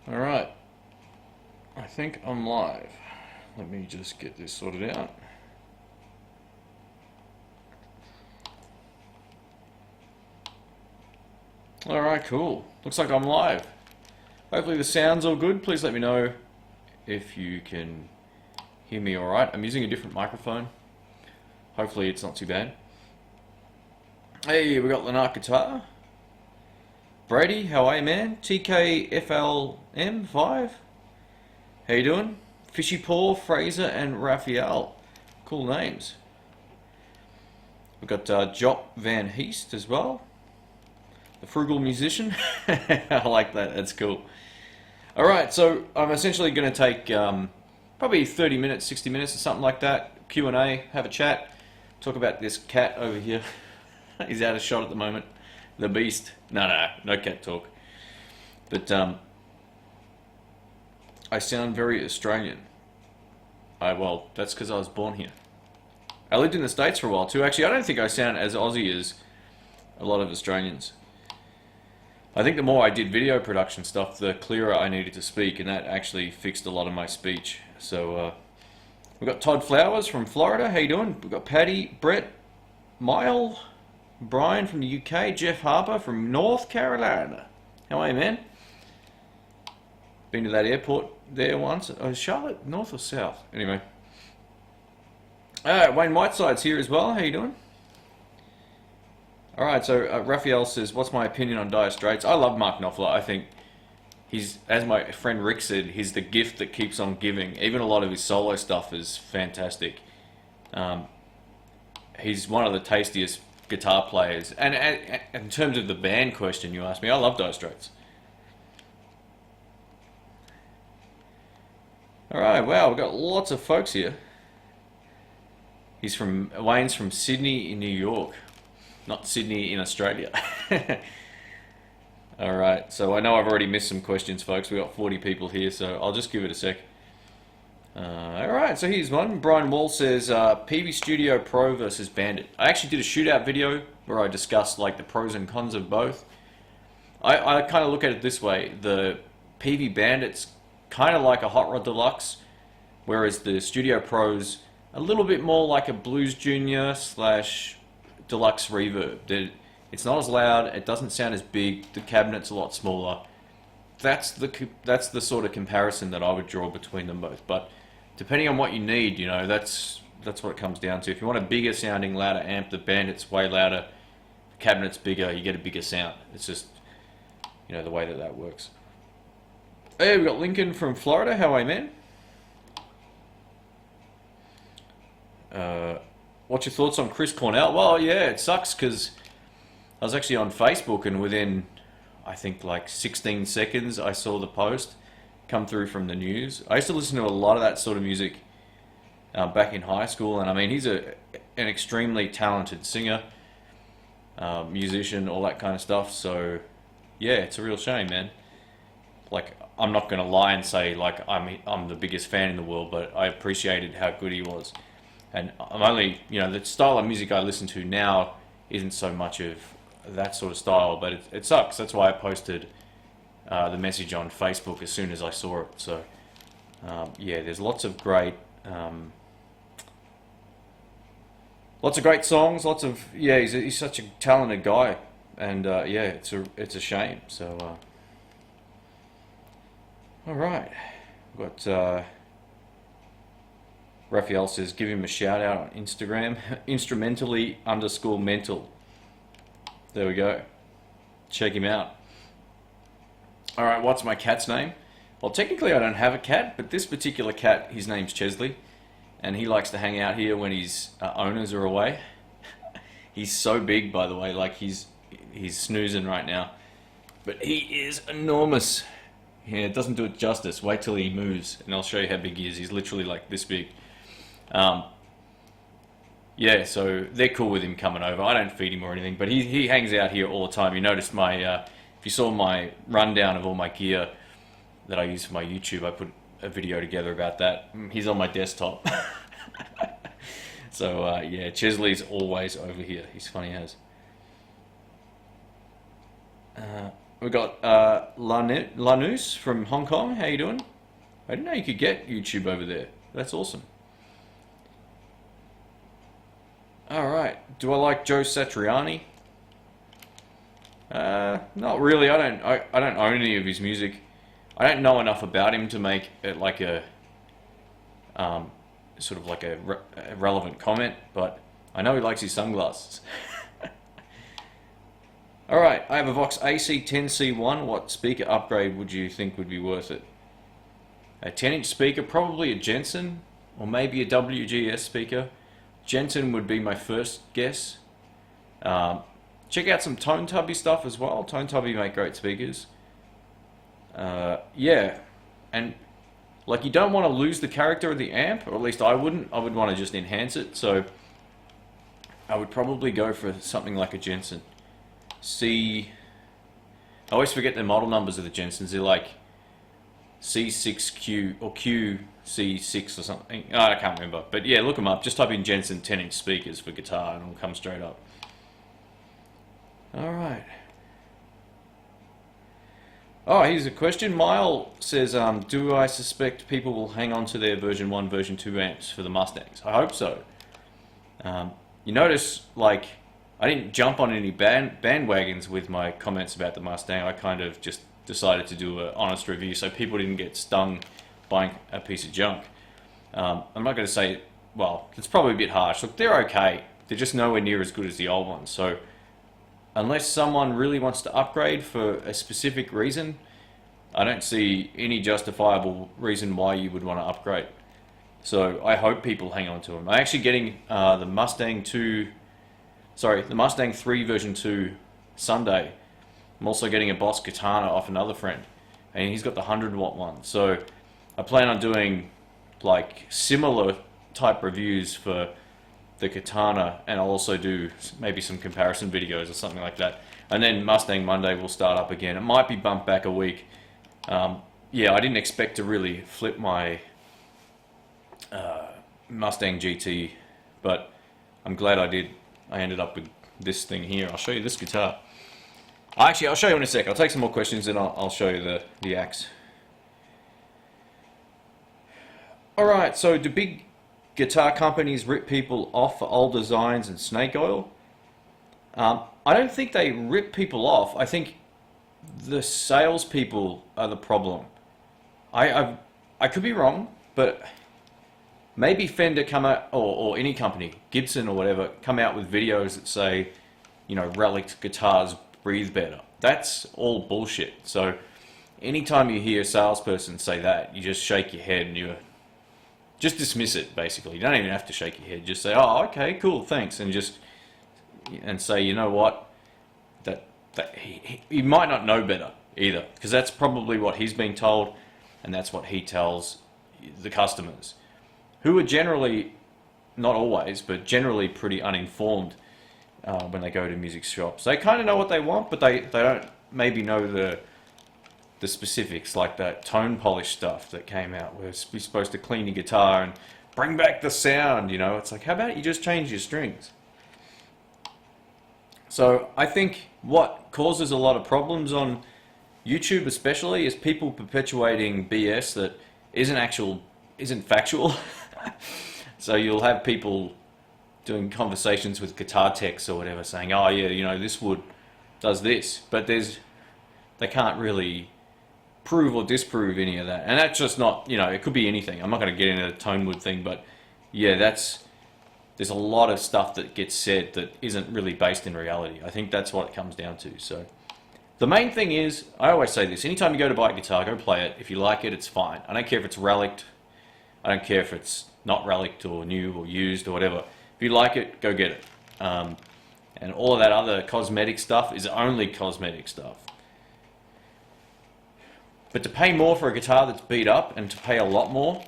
Alright, I think I'm live. Let me just get this sorted out. Alright, cool. Looks like I'm live. Hopefully the sound's all good. Please let me know if you can hear me alright. I'm using a different microphone. Hopefully it's not too bad. Hey, we got Lanark Guitar. Brady, how are you, man? TKFLM5. How you doing? Fishy Paw, Fraser, and Raphael. Cool names. We've got Jop Van Heest as well. The Frugal Musician. I like that. That's cool. Alright, so I'm essentially going to take probably 30 minutes, 60 minutes or something like that. Q&A, have a chat. Talk about this cat over here. He's out of shot at the moment. The beast. No cat talk. But I sound very Australian. Well, that's because I was born here. I lived in the States for a while too. Actually, I don't think I sound as Aussie as a lot of Australians. I think the more I did video production stuff, the clearer I needed to speak, and that actually fixed a lot of my speech. So, we've got Todd Flowers from Florida. How you doing? We've got Patty, Brett, Mile, Brian from the UK, Jeff Harper from North Carolina. How are you, man? Been to that airport there once. Oh, Charlotte, north or south? Anyway. Wayne Whiteside's here as well. How you doing? Alright, so Raphael says, what's my opinion on Dire Straits? I love Mark Knopfler. I think he's, as my friend Rick said, he's the gift that keeps on giving. Even a lot of his solo stuff is fantastic. He's one of the tastiest guitar players. And in terms of the band question you asked me, I love Dire Straits. Alright, wow, we've got lots of folks here. Wayne's from Sydney in New York, not Sydney in Australia. Alright, so I know I've already missed some questions, folks. We've got 40 people here, so I'll just give it a sec. Alright, so here's one. Brian Wall says, PV Studio Pro versus Bandit. I actually did a shootout video where I discussed like the pros and cons of both. I kind of look at it this way. The PV Bandit's kind of like a Hot Rod Deluxe, whereas the Studio Pro's a little bit more like a Blues Junior / Deluxe Reverb. It's not as loud, it doesn't sound as big, the cabinet's a lot smaller. That's the sort of comparison that I would draw between them both. But depending on what you need, you know, that's what it comes down to. If you want a bigger sounding, louder amp, the Bandit's way louder, the cabinet's bigger, you get a bigger sound. It's just, you know, the way that works. Hey, we got Lincoln from Florida. How are you, man? What's your thoughts on Chris Cornell? Well, yeah, it sucks because I was actually on Facebook and within, I think, like 16 seconds, I saw the post come through from the news. I used to listen to a lot of that sort of music back in high school, and I mean, he's an extremely talented singer, musician, all that kind of stuff. So, yeah, it's a real shame, man. Like, I'm not going to lie and say like I'm the biggest fan in the world, but I appreciated how good he was. And I'm only, you know, the style of music I listen to now isn't so much of that sort of style, but it sucks. That's why I posted the message on Facebook as soon as I saw it. So, yeah, there's lots of great songs, yeah, he's such a talented guy, and yeah, it's a shame. So, all right, we've got Raphael says, give him a shout out on Instagram, instrumentally_mental. There we go. Check him out. All right, what's my cat's name? Well, technically I don't have a cat, but this particular cat, his name's Chesley, and he likes to hang out here when his owners are away. He's so big, by the way, like he's snoozing right now, but he is enormous. Yeah, it doesn't do it justice. Wait till he moves, and I'll show you how big he is. He's literally like this big. Yeah, so they're cool with him coming over. I don't feed him or anything, but he hangs out here all the time. You noticed if you saw my rundown of all my gear that I use for my YouTube, I put a video together about that. He's on my desktop. So, yeah, Chesley's always over here. He's funny as. We got Lanus from Hong Kong. How you doing? I didn't know you could get YouTube over there. That's awesome. All right. Do I like Joe Satriani? Not really. I don't own any of his music. I don't know enough about him to make it like a sort of like a relevant comment, but I know he likes his sunglasses. All right, I have a Vox AC10C1. What speaker upgrade would you think would be worth it? A 10-inch speaker, probably a Jensen, or maybe a WGS speaker. Jensen would be my first guess. Check out some Tone Tubby stuff as well. Tone Tubby make great speakers. Yeah, and like you don't want to lose the character of the amp, or at least I wouldn't. I would want to just enhance it, so I would probably go for something like a Jensen. I always forget the model numbers of the Jensens. They're like C6Q or QC6 or something. Oh, I can't remember. But yeah, look them up. Just type in Jensen 10-inch speakers for guitar and it'll come straight up. Alright. Oh, here's a question. Mile says, do I suspect people will hang on to their version 1, version 2 amps for the Mustangs? I hope so. You notice, like, I didn't jump on any bandwagons with my comments about the Mustang. I kind of just decided to do an honest review so people didn't get stung buying a piece of junk. I'm not going to say, well, it's probably a bit harsh. Look, they're okay. They're just nowhere near as good as the old ones. So unless someone really wants to upgrade for a specific reason, I don't see any justifiable reason why you would want to upgrade. So I hope people hang on to them. I'm actually getting the Mustang 3 version 2 Sunday. I'm also getting a Boss Katana off another friend, and he's got the 100-watt one. So I plan on doing like similar type reviews for the Katana, and I'll also do maybe some comparison videos or something like that. And then Mustang Monday will start up again. It might be bumped back a week. Yeah, I didn't expect to really flip my Mustang GT, but I'm glad I did. I ended up with this thing here. I'll show you this guitar. Actually, I'll show you in a sec. I'll take some more questions and I'll show you the axe. Alright, so do big guitar companies rip people off for old designs and snake oil? I don't think they rip people off. I think the salespeople are the problem. I could be wrong, but maybe Fender come out, or any company, Gibson or whatever, come out with videos that say, you know, relic guitars breathe better. That's all bullshit. So anytime you hear a salesperson say that, you just shake your head and you just dismiss it, basically. You don't even have to shake your head. Just say, oh, okay, cool, thanks. And say, you know what, that he might not know better either, because that's probably what he's being told, and that's what he tells the customers, who are generally, not always, but generally pretty uninformed when they go to music shops. They kind of know what they want, but they don't maybe know the specifics, like that tone polish stuff that came out where we're supposed to clean your guitar and bring back the sound, you know. It's like, how about you just change your strings? So I think what causes a lot of problems on YouTube especially is people perpetuating BS that isn't factual. So you'll have people doing conversations with guitar techs or whatever saying, oh yeah, you know, this wood does this, but they can't really prove or disprove any of that. And that's just not, you know, it could be anything. I'm not going to get into the tone wood thing, but yeah, there's a lot of stuff that gets said that isn't really based in reality. I think that's what it comes down to. So the main thing is, I always say this, anytime you go to buy a guitar, go play it. If you like it, it's fine. I don't care if it's relicked. I don't care if it's not relicked or new or used or whatever. If you like it, go get it. And all of that other cosmetic stuff is only cosmetic stuff. But to pay more for a guitar that's beat up, and to pay a lot more,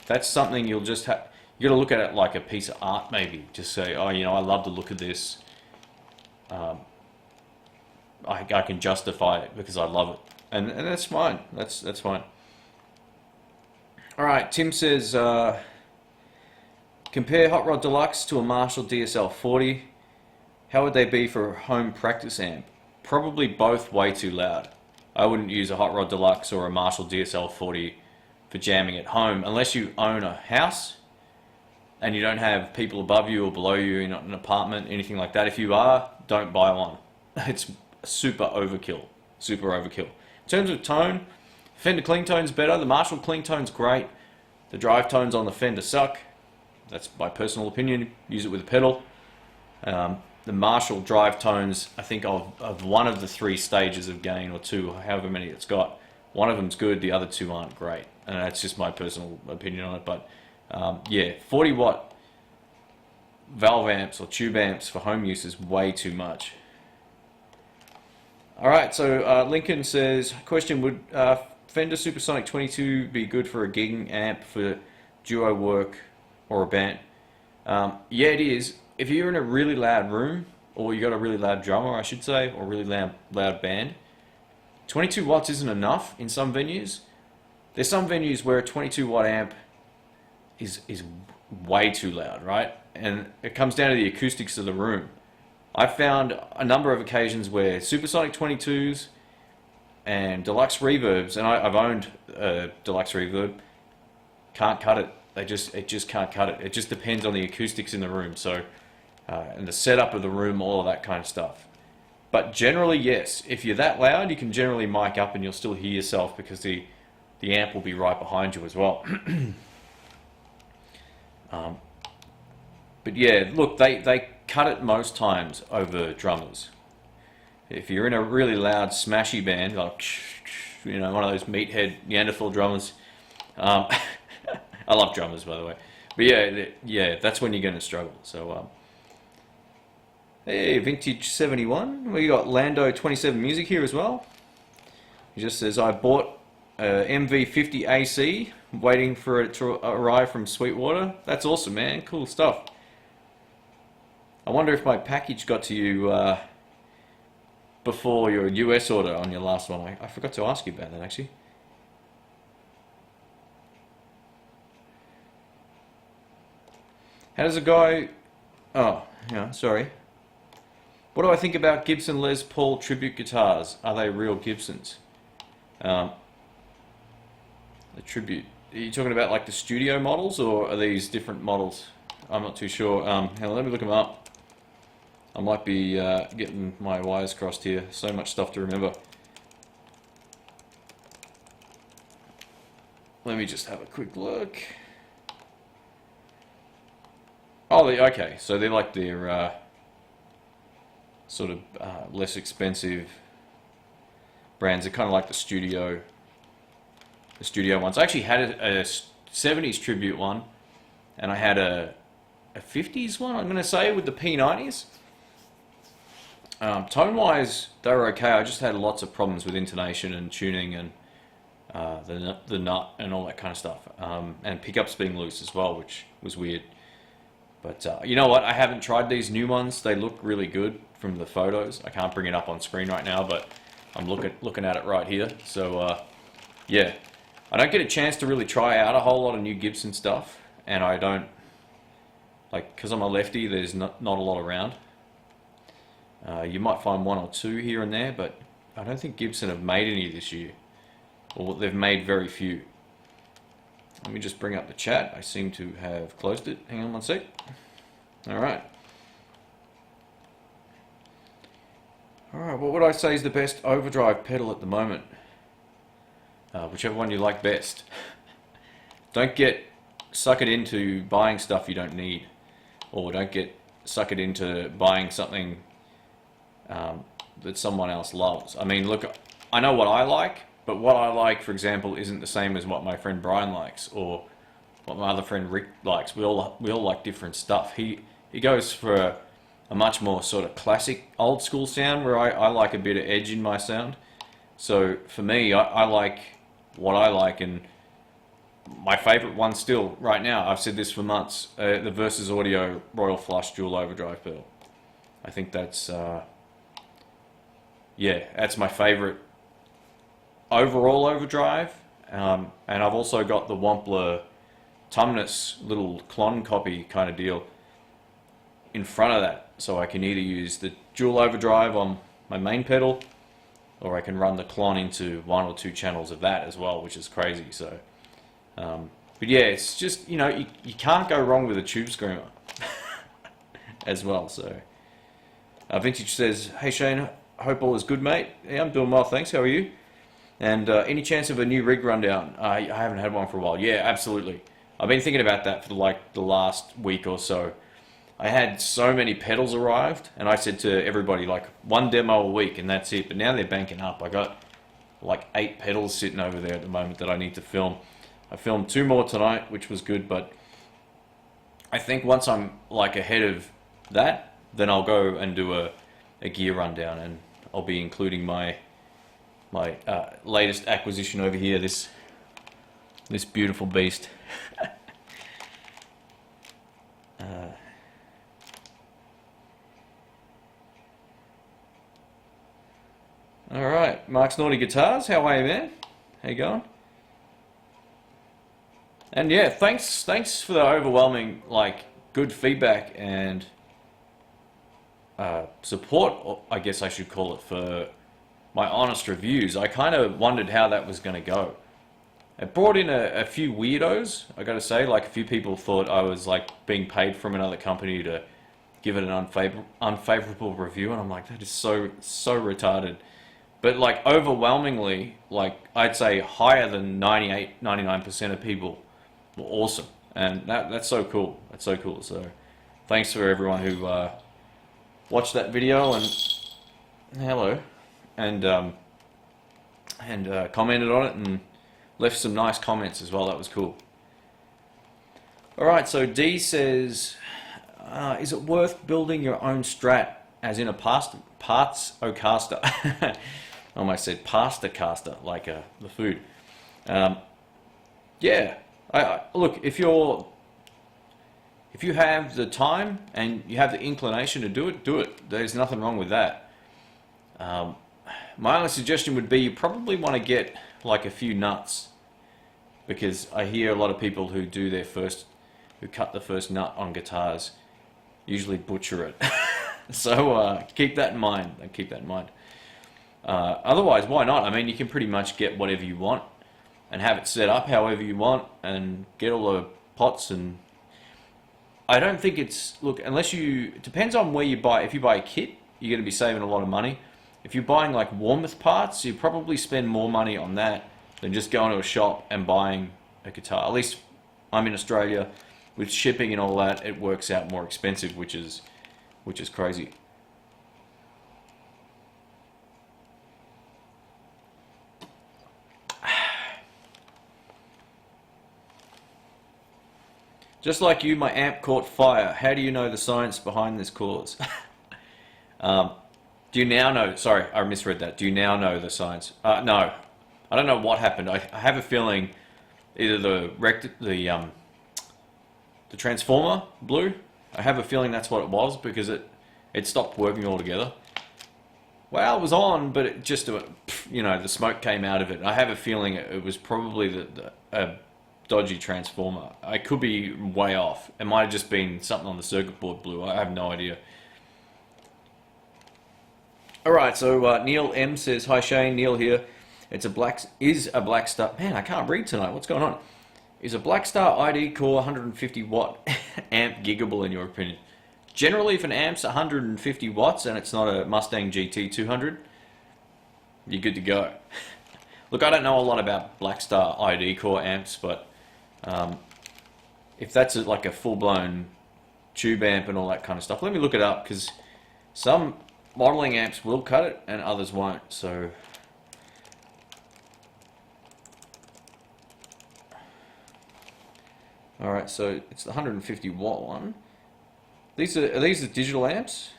that's something you'll just have. You got to look at it like a piece of art, maybe. Just say, oh, you know, I love the look of this. I can justify it because I love it, and that's fine. That's fine. All right, Tim says, compare Hot Rod Deluxe to a Marshall DSL 40. How would they be for a home practice amp? Probably both way too loud. I wouldn't use a Hot Rod Deluxe or a Marshall DSL 40 for jamming at home unless you own a house and you don't have people above you or below you, you're not in an apartment, anything like that. If you are, don't buy one. It's super overkill. Super overkill. In terms of tone, Fender clean tone's better. The Marshall clean tone's great. The drive tones on the Fender suck. That's my personal opinion. Use it with a pedal. The Marshall drive tones, I think of one of the 3 stages of gain, or 2, however many it's got. One of them's good, the other 2 aren't great. And that's just my personal opinion on it. But yeah, 40 watt valve amps or tube amps for home use is way too much. Alright, so Lincoln says, question, would Fender Supersonic 22 be good for a gigging amp for duo work or a band? Yeah, it is. If you're in a really loud room, or you got a really loud drummer, I should say, or really loud band, 22 watts isn't enough in some venues. There's some venues where a 22 watt amp is way too loud, right? And it comes down to the acoustics of the room. I've found a number of occasions where Supersonic 22s and deluxe reverbs, and I've owned a deluxe reverb, can't cut it. It just can't cut it. It just depends on the acoustics in the room, so and the setup of the room, all of that kind of stuff. But generally, yes, if you're that loud, you can generally mic up and you'll still hear yourself because the amp will be right behind you as well. But yeah, look, they cut it most times over drummers. If you're in a really loud smashy band, like, you know, one of those meathead Neanderthal drummers, I love drummers, by the way. But yeah, that's when you're going to struggle. So, hey, Vintage 71. We got Lando 27 Music here as well. He just says, I bought MV50 AC, waiting for it to arrive from Sweetwater. That's awesome, man. Cool stuff. I wonder if my package got to you before your US order on your last one. I forgot to ask you about that, actually. How does a guy... Oh, yeah, sorry. What do I think about Gibson Les Paul tribute guitars? Are they real Gibsons? The tribute. Are you talking about like the studio models, or are these different models? I'm not too sure. Hang on, let me look them up. I might be getting my wires crossed here. So much stuff to remember. Let me just have a quick look. Oh, okay. So they're like their sort of less expensive brands. They're kind of like the studio ones. I actually had a 70s tribute one, and I had a 50s one, I'm going to say, with the P90s. Tone-wise, they were okay. I just had lots of problems with intonation and tuning and the nut and all that kind of stuff. And pickups being loose as well, which was weird. But you know what? I haven't tried these new ones. They look really good from the photos. I can't bring it up on screen right now, but I'm looking at it right here. So yeah, I don't get a chance to really try out a whole lot of new Gibson stuff, and I don't, like, because I'm a lefty, there's not a lot around. You might find one or two here and there, but I don't think Gibson have made any this year, or they've made very few. Let me just bring up the chat. I seem to have closed it. Hang on one sec. Alright. Alright, what would I say is the best overdrive pedal at the moment? Whichever one you like best. Don't get suckered into buying stuff you don't need, or don't get suckered into buying something that someone else loves. I mean, look, I know what I like, but what I like, for example, isn't the same as what my friend Brian likes, or what my other friend Rick likes. We all like different stuff. He goes for a much more sort of classic, old school sound, where I like a bit of edge in my sound. So for me, I like what I like, and my favourite one still, right now, I've said this for months, the Versus Audio Royal Flush Dual Overdrive pedal. I think that's, yeah, that's my favourite overall overdrive. And I've also got the Wampler Tumnus little clone copy kind of deal in front of that, so I can either use the dual overdrive on my main pedal, or I can run the Klon into 1 or 2 channels of that as well, which is crazy. So, but yeah, it's just, you know, you can't go wrong with a tube screamer as well. So, Vintage says, "Hey Shane, hope all is good, mate." Yeah, I'm doing well, thanks. How are you? And any chance of a new rig rundown? I haven't had one for a while. Yeah, absolutely. I've been thinking about that for like the last week or so. I had so many pedals arrived, and I said to everybody, like, 1 demo a week, and that's it. But now they're banking up. I got like 8 pedals sitting over there at the moment that I need to film. I filmed 2 more tonight, which was good, but I think once I'm like ahead of that, then I'll go and do a gear rundown, and I'll be including my latest acquisition over here, this beautiful beast. All right, Mark's Naughty Guitars, how are you, man? How you going? And yeah, thanks for the overwhelming, like, good feedback and support, I guess I should call it, for my honest reviews. I kind of wondered how that was going to go. It brought in a few weirdos, I gotta say. Like, a few people thought I was like being paid from another company to give it an unfavorable review, and I'm like, that is so retarded. But like, overwhelmingly, like, I'd say higher than 99% of people were awesome, and that's so cool. That's so cool. So thanks for everyone who watched that video, and hello, and commented on it and left some nice comments as well. That was cool. All right, so D says, is it worth building your own Strat, as in a parts Ocaster? I almost said pasta caster, like the food. Yeah, look, if you have the time and you have the inclination to do it. There's nothing wrong with that. My only suggestion would be you probably want to get like a few nuts, because I hear a lot of people who cut the first nut on guitars usually butcher it. So keep that in mind. Otherwise, why not? I mean, you can pretty much get whatever you want and have it set up however you want and get all the pots. And I don't think it's, look, it depends on where you buy. If you buy a kit, you're going to be saving a lot of money. If you're buying like Warmoth parts, you probably spend more money on that than just going to a shop and buying a guitar. At least I'm in Australia. With shipping and all that, it works out more expensive, which is crazy. Just like you, my amp caught fire. How do you know the science behind this cause? Do you now know? Sorry, I misread that. Do you now know the science? No, I don't know what happened. I have a feeling either the transformer blew. I have a feeling that's what it was, because it stopped working altogether. Well, it was on, but it just, you know, the smoke came out of it. I have a feeling it was probably a dodgy transformer. I could be way off. It might have just been something on the circuit board blew. I have no idea. Alright, so Neil M says, "Hi Shane, Neil here. Is a Blackstar..." Man, I can't read tonight. What's going on? Is a Blackstar ID Core 150 watt amp giggable in your opinion? Generally, if an amp's 150 watts and it's not a Mustang GT 200, you're good to go. Look, I don't know a lot about Blackstar ID Core amps, but if that's like a full-blown tube amp and all that kind of stuff, let me look it up, because some modeling amps will cut it and others won't. So alright, so it's the 150 watt one. Are these the digital amps?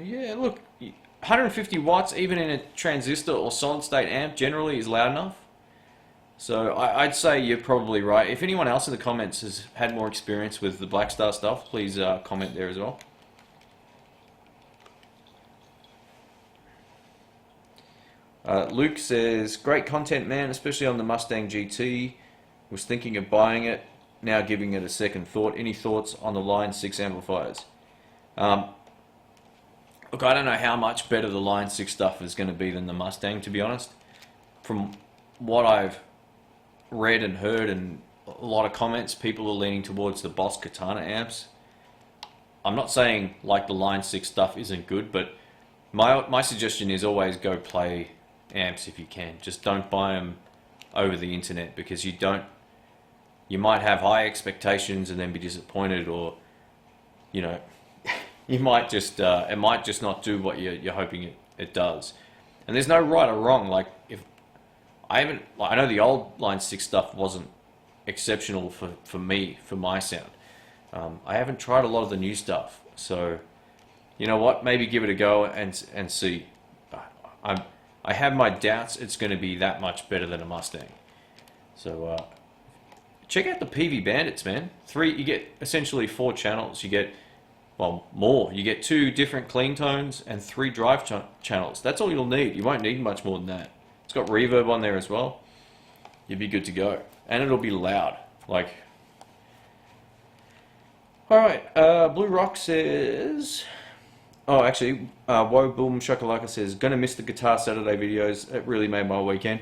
Yeah, look, 150 watts even in a transistor or solid state amp generally is loud enough. So I'd say you're probably right. If anyone else in the comments has had more experience with the Blackstar stuff, please comment there as well. Luke says, "Great content, man, especially on the Mustang GT. Was thinking of buying it, now giving it a second thought. Any thoughts on the Line 6 amplifiers?" Look, I don't know how much better the Line 6 stuff is going to be than the Mustang, to be honest. From what I've read and heard and a lot of comments, people are leaning towards the Boss Katana amps. I'm not saying like the Line 6 stuff isn't good, but my suggestion is always go play amps if you can. Just don't buy them over the internet, because you might have high expectations and then be disappointed, or you know, you might just it might just not do what you're hoping it does. And there's no right or wrong. Like, if I know the old Line 6 stuff wasn't exceptional for me, for my sound. I haven't tried a lot of the new stuff, so you know what? Maybe give it a go and see. I have my doubts it's going to be that much better than a Mustang. So check out the Peavey Bandits, man. You get essentially 4 channels. You get, well, more. You get 2 different clean tones and 3 drive channels. That's all you'll need. You won't need much more than that. It's got reverb on there as well. You'll be good to go, and it'll be loud. Like, all right. Blue Rock says. Oh, actually, Woe Boom Shakalaka says, gonna miss the Guitar Saturday videos. It really made my weekend.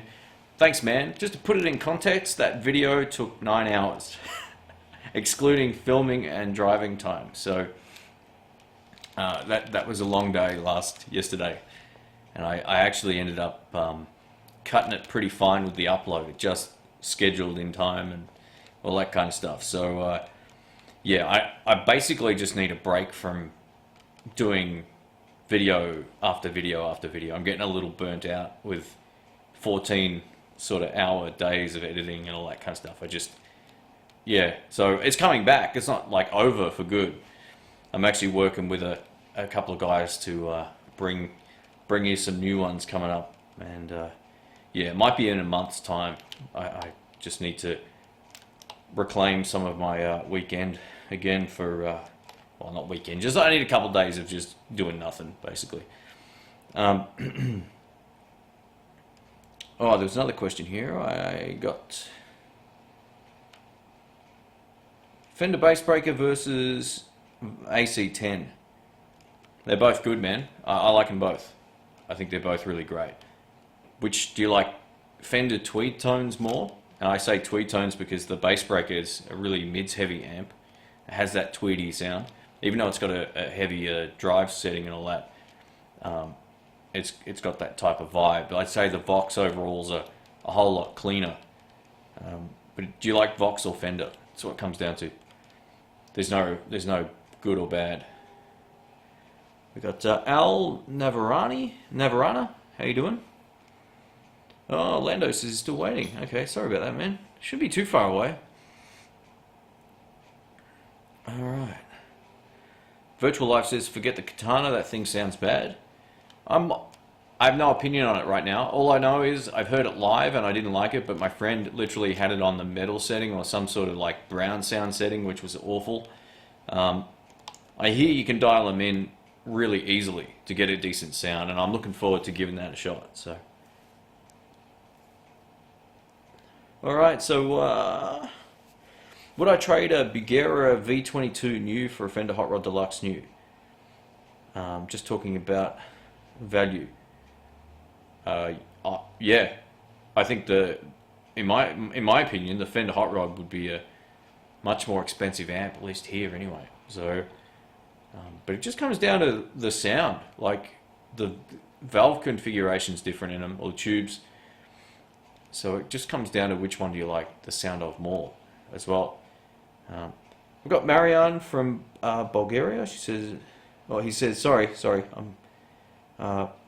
Thanks, man. Just to put it in context, that video took 9 hours, excluding filming and driving time. So that was a long day yesterday, and I actually ended up cutting it pretty fine with the upload. It just scheduled in time and all that kind of stuff. So yeah, I basically just need a break from doing video after video after video. I'm getting a little burnt out with 14 sort of hour days of editing and all that kind of stuff. Yeah, so it's coming back. It's not like over for good. I'm actually working with a couple of guys to bring you some new ones coming up, and yeah, it might be in a month's time. I just need to reclaim some of my weekend again for well, not weekend, just I need a couple of days of just doing nothing, basically. Oh, there's another question here. I got Fender Bassbreaker versus AC10. They're both good, man. I like them both. I think they're both really great. Which do you like, Fender Tweed Tones more? And I say Tweed Tones because the Bassbreaker is a really mids-heavy amp. It has that tweedy sound. Even though it's got a heavier drive setting and all that, it's got that type of vibe. But I'd say the Vox overall's a whole lot cleaner. But do you like Vox or Fender? That's what it comes down to. There's no good or bad. We got Al Navarana. How you doing? Oh, Lando says he's still waiting. Okay, sorry about that, man. Shouldn't be too far away. All right. Virtual Life says, forget the Katana, that thing sounds bad. I have no opinion on it right now. All I know is I've heard it live and I didn't like it, but my friend literally had it on the metal setting or some sort of like brown sound setting, which was awful. I hear you can dial them in really easily to get a decent sound, and I'm looking forward to giving that a shot. So, all right, so would I trade a Bugera V22 new for a Fender Hot Rod Deluxe new? Just talking about value. Yeah, I think in my opinion, the Fender Hot Rod would be a much more expensive amp, at least here anyway. So, but it just comes down to the sound. Like the valve configuration's different in them, or the tubes. So it just comes down to which one do you like the sound of more, as well. We've got Marianne from Bulgaria. She says, "Oh, he says, sorry.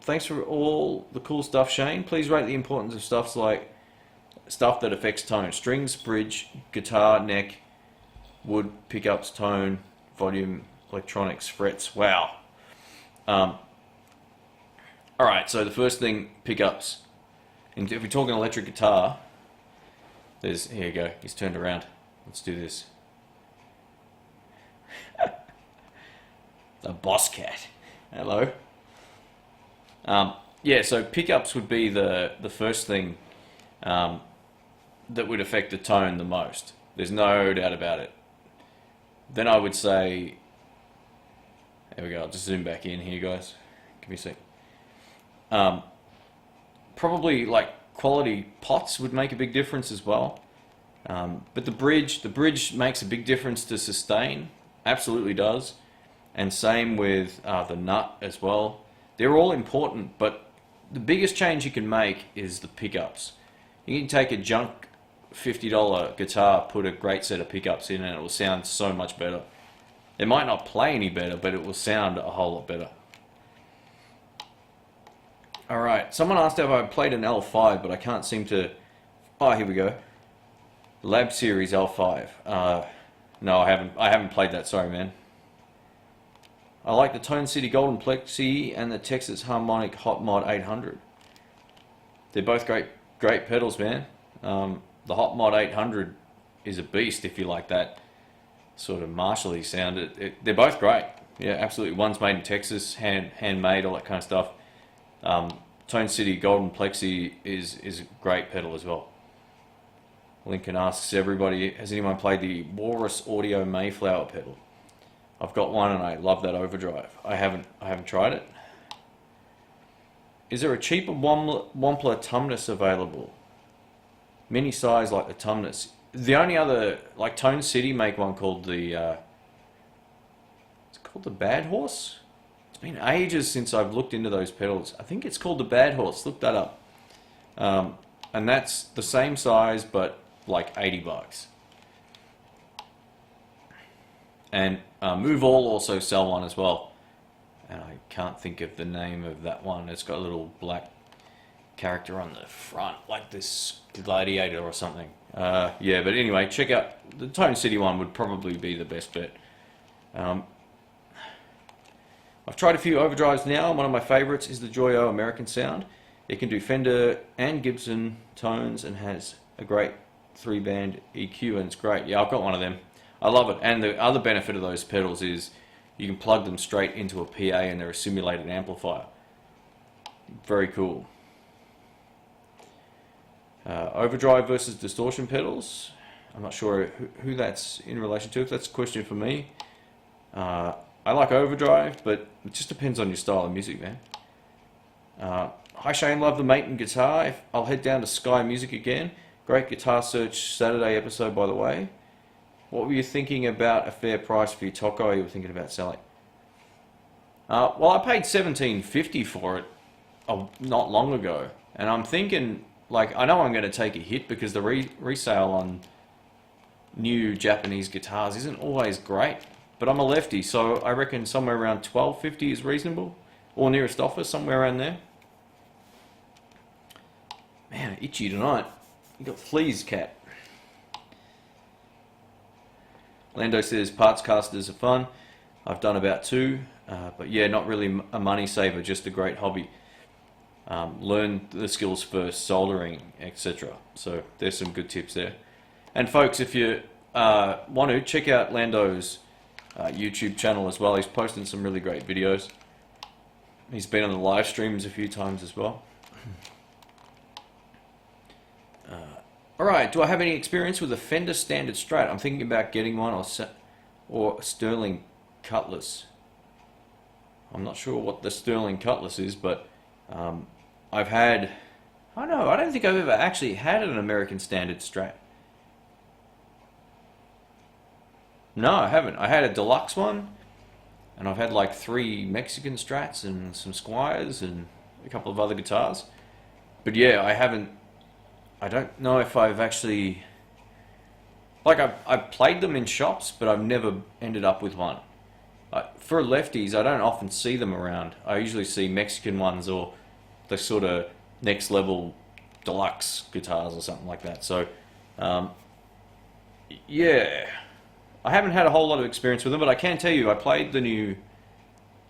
Thanks for all the cool stuff, Shane. Please rate the importance of stuff that affects tone: strings, bridge, guitar, neck, wood, pickups, tone, volume, electronics, frets." Wow. All right. So the first thing, pickups. And if we're talking electric guitar, here you go. He's turned around. Let's do this. The Boss Cat. Hello. Yeah, so pickups would be the first thing that would affect the tone the most. There's no doubt about it. Then I would say, there we go, I'll just zoom back in here, guys. Give me a sec. Probably like quality pots would make a big difference as well. But the bridge makes a big difference to sustain. Absolutely does. And same with the nut as well. They're all important, but the biggest change you can make is the pickups. You can take a junk $50 guitar, put a great set of pickups in, and it will sound so much better. It might not play any better, but it will sound a whole lot better. Alright, someone asked if I played an L5, but I can't seem to... Oh, here we go. Lab Series L5. No, I haven't played that, sorry man. I like the Tone City Golden Plexi and the Texas Harmonic Hot Mod 800. They're both great pedals, man. The Hot Mod 800 is a beast if you like that sort of Marshall-y sound. They're both great. Yeah, absolutely. One's made in Texas, handmade, all that kind of stuff. Tone City Golden Plexi is a great pedal as well. Lincoln asks everybody, has anyone played the Walrus Audio Mayflower pedal? I've got one and I love that overdrive. I haven't tried it. Is there a cheaper Wampler Tumnus available? Mini size like the Tumnus. The only other, like Tone City make one called the, it's called the Bad Horse? It's been ages since I've looked into those pedals. I think it's called the Bad Horse, look that up. And that's the same size but like $80. And Move All also sell one as well. And I can't think of the name of that one. It's got a little black character on the front, like this Gladiator or something. Yeah, but anyway, check out the Tone City one would probably be the best bet. I've tried a few overdrives now. One of my favorites is the Joyo American Sound. It can do Fender and Gibson tones and has a great 3-band EQ, and it's great. Yeah, I've got one of them. I love it. And the other benefit of those pedals is you can plug them straight into a PA and they're a simulated amplifier. Very cool. Overdrive versus distortion pedals. I'm not sure who that's in relation to. If that's a question for me. I like overdrive, but it just depends on your style of music, man. Hi Shane, love the Maton guitar. I'll head down to Sky Music again. Great Guitar Search Saturday episode, by the way. What were you thinking about a fair price for your Tokai you were thinking about selling? Well, I paid $17.50 for it not long ago. And I'm thinking, like, I know I'm going to take a hit because the resale on new Japanese guitars isn't always great. But I'm a lefty, so I reckon somewhere around $12.50 is reasonable. Or nearest offer, somewhere around there. Man, itchy tonight. You got fleas, cat. Lando says parts casters are fun. I've done about 2, but yeah, not really a money saver, just a great hobby. Learn the skills first, soldering, etc. So there's some good tips there. And folks, if you want to, check out Lando's YouTube channel as well. He's posting some really great videos. He's been on the live streams a few times as well. Alright, do I have any experience with a Fender Standard Strat? I'm thinking about getting one or Sterling Cutlass. I'm not sure what the Sterling Cutlass is, but I've had... I don't think I've ever actually had an American Standard Strat. No, I haven't. I had a deluxe one, and I've had like 3 Mexican Strats and some Squires and a couple of other guitars. But yeah, I don't know if I've actually... Like, I've played them in shops, but I've never ended up with one. For lefties, I don't often see them around. I usually see Mexican ones or the sort of next level deluxe guitars or something like that. So, yeah. I haven't had a whole lot of experience with them, but I can tell you I played the new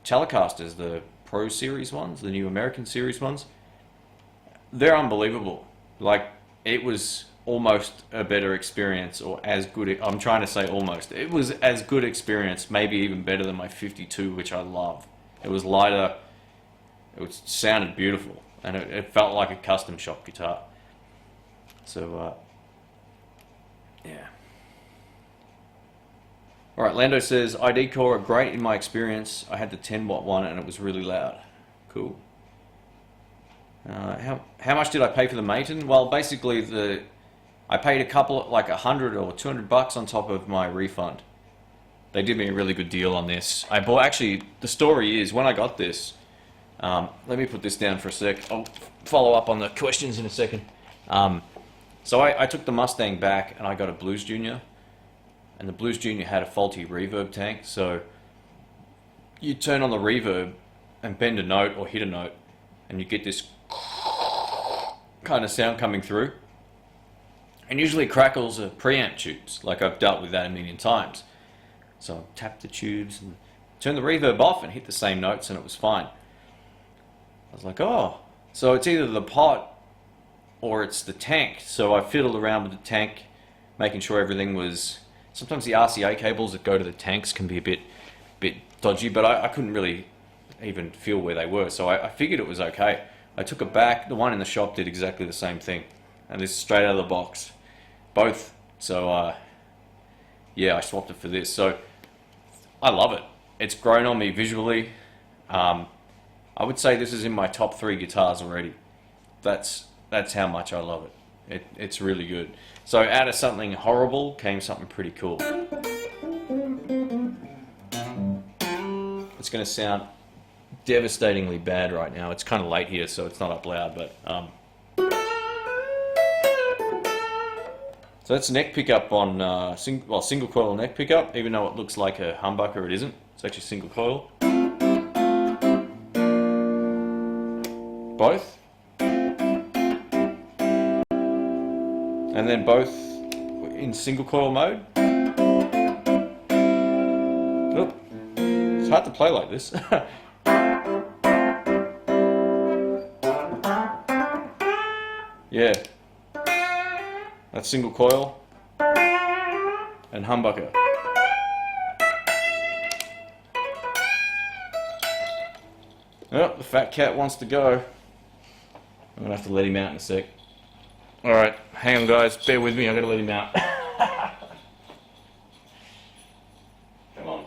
Telecasters, the Pro Series ones, the new American Series ones. They're unbelievable. Like, it was almost a better experience, or as good. I'm trying to say almost. It was as good experience, maybe even better than my 52, which I love. It was lighter. It sounded beautiful, and it felt like a custom shop guitar. So, yeah. Alright, Lando says, ID Core are great in my experience. I had the 10-watt one and it was really loud. Cool. How much did I pay for the Maton? Well, basically I paid a couple, like $100 or $200 on top of my refund. They did me a really good deal on this. I bought, actually, the story is when I got this. Let me put this down for a sec. I'll follow up on the questions in a second. So I took the Mustang back and I got a Blues Junior. And the Blues Junior had a faulty reverb tank. So you turn on the reverb and bend a note or hit a note, and you get this kind of sound coming through. And usually crackles are preamp tubes. Like, I've dealt with that a million times. So I tapped the tubes and turned the reverb off and hit the same notes, and it was fine. I was like, oh, so it's either the pot or it's the tank. So I fiddled around with the tank, making sure everything was... Sometimes the RCA cables that go to the tanks can be a bit dodgy, but I couldn't really even feel where they were. So I figured it was okay. I took it back. The one in the shop did exactly the same thing. And this is straight out of the box. Both. So, yeah, I swapped it for this. So I love it. It's grown on me visually. I would say this is in my top 3 guitars already. That's how much I love it. It's really good. So out of something horrible came something pretty cool. It's going to sound devastatingly bad right now. It's kind of late here, so it's not up loud, but... So that's neck pickup on single coil neck pickup, even though it looks like a humbucker, it isn't. It's actually single coil. Both. And then both in single coil mode. Oh, it's hard to play like this. Yeah. That's single coil and humbucker. Oh, the fat cat wants to go. I'm gonna have to let him out in a sec. Alright, hang on guys, bear with me, I gotta let him out. Come on.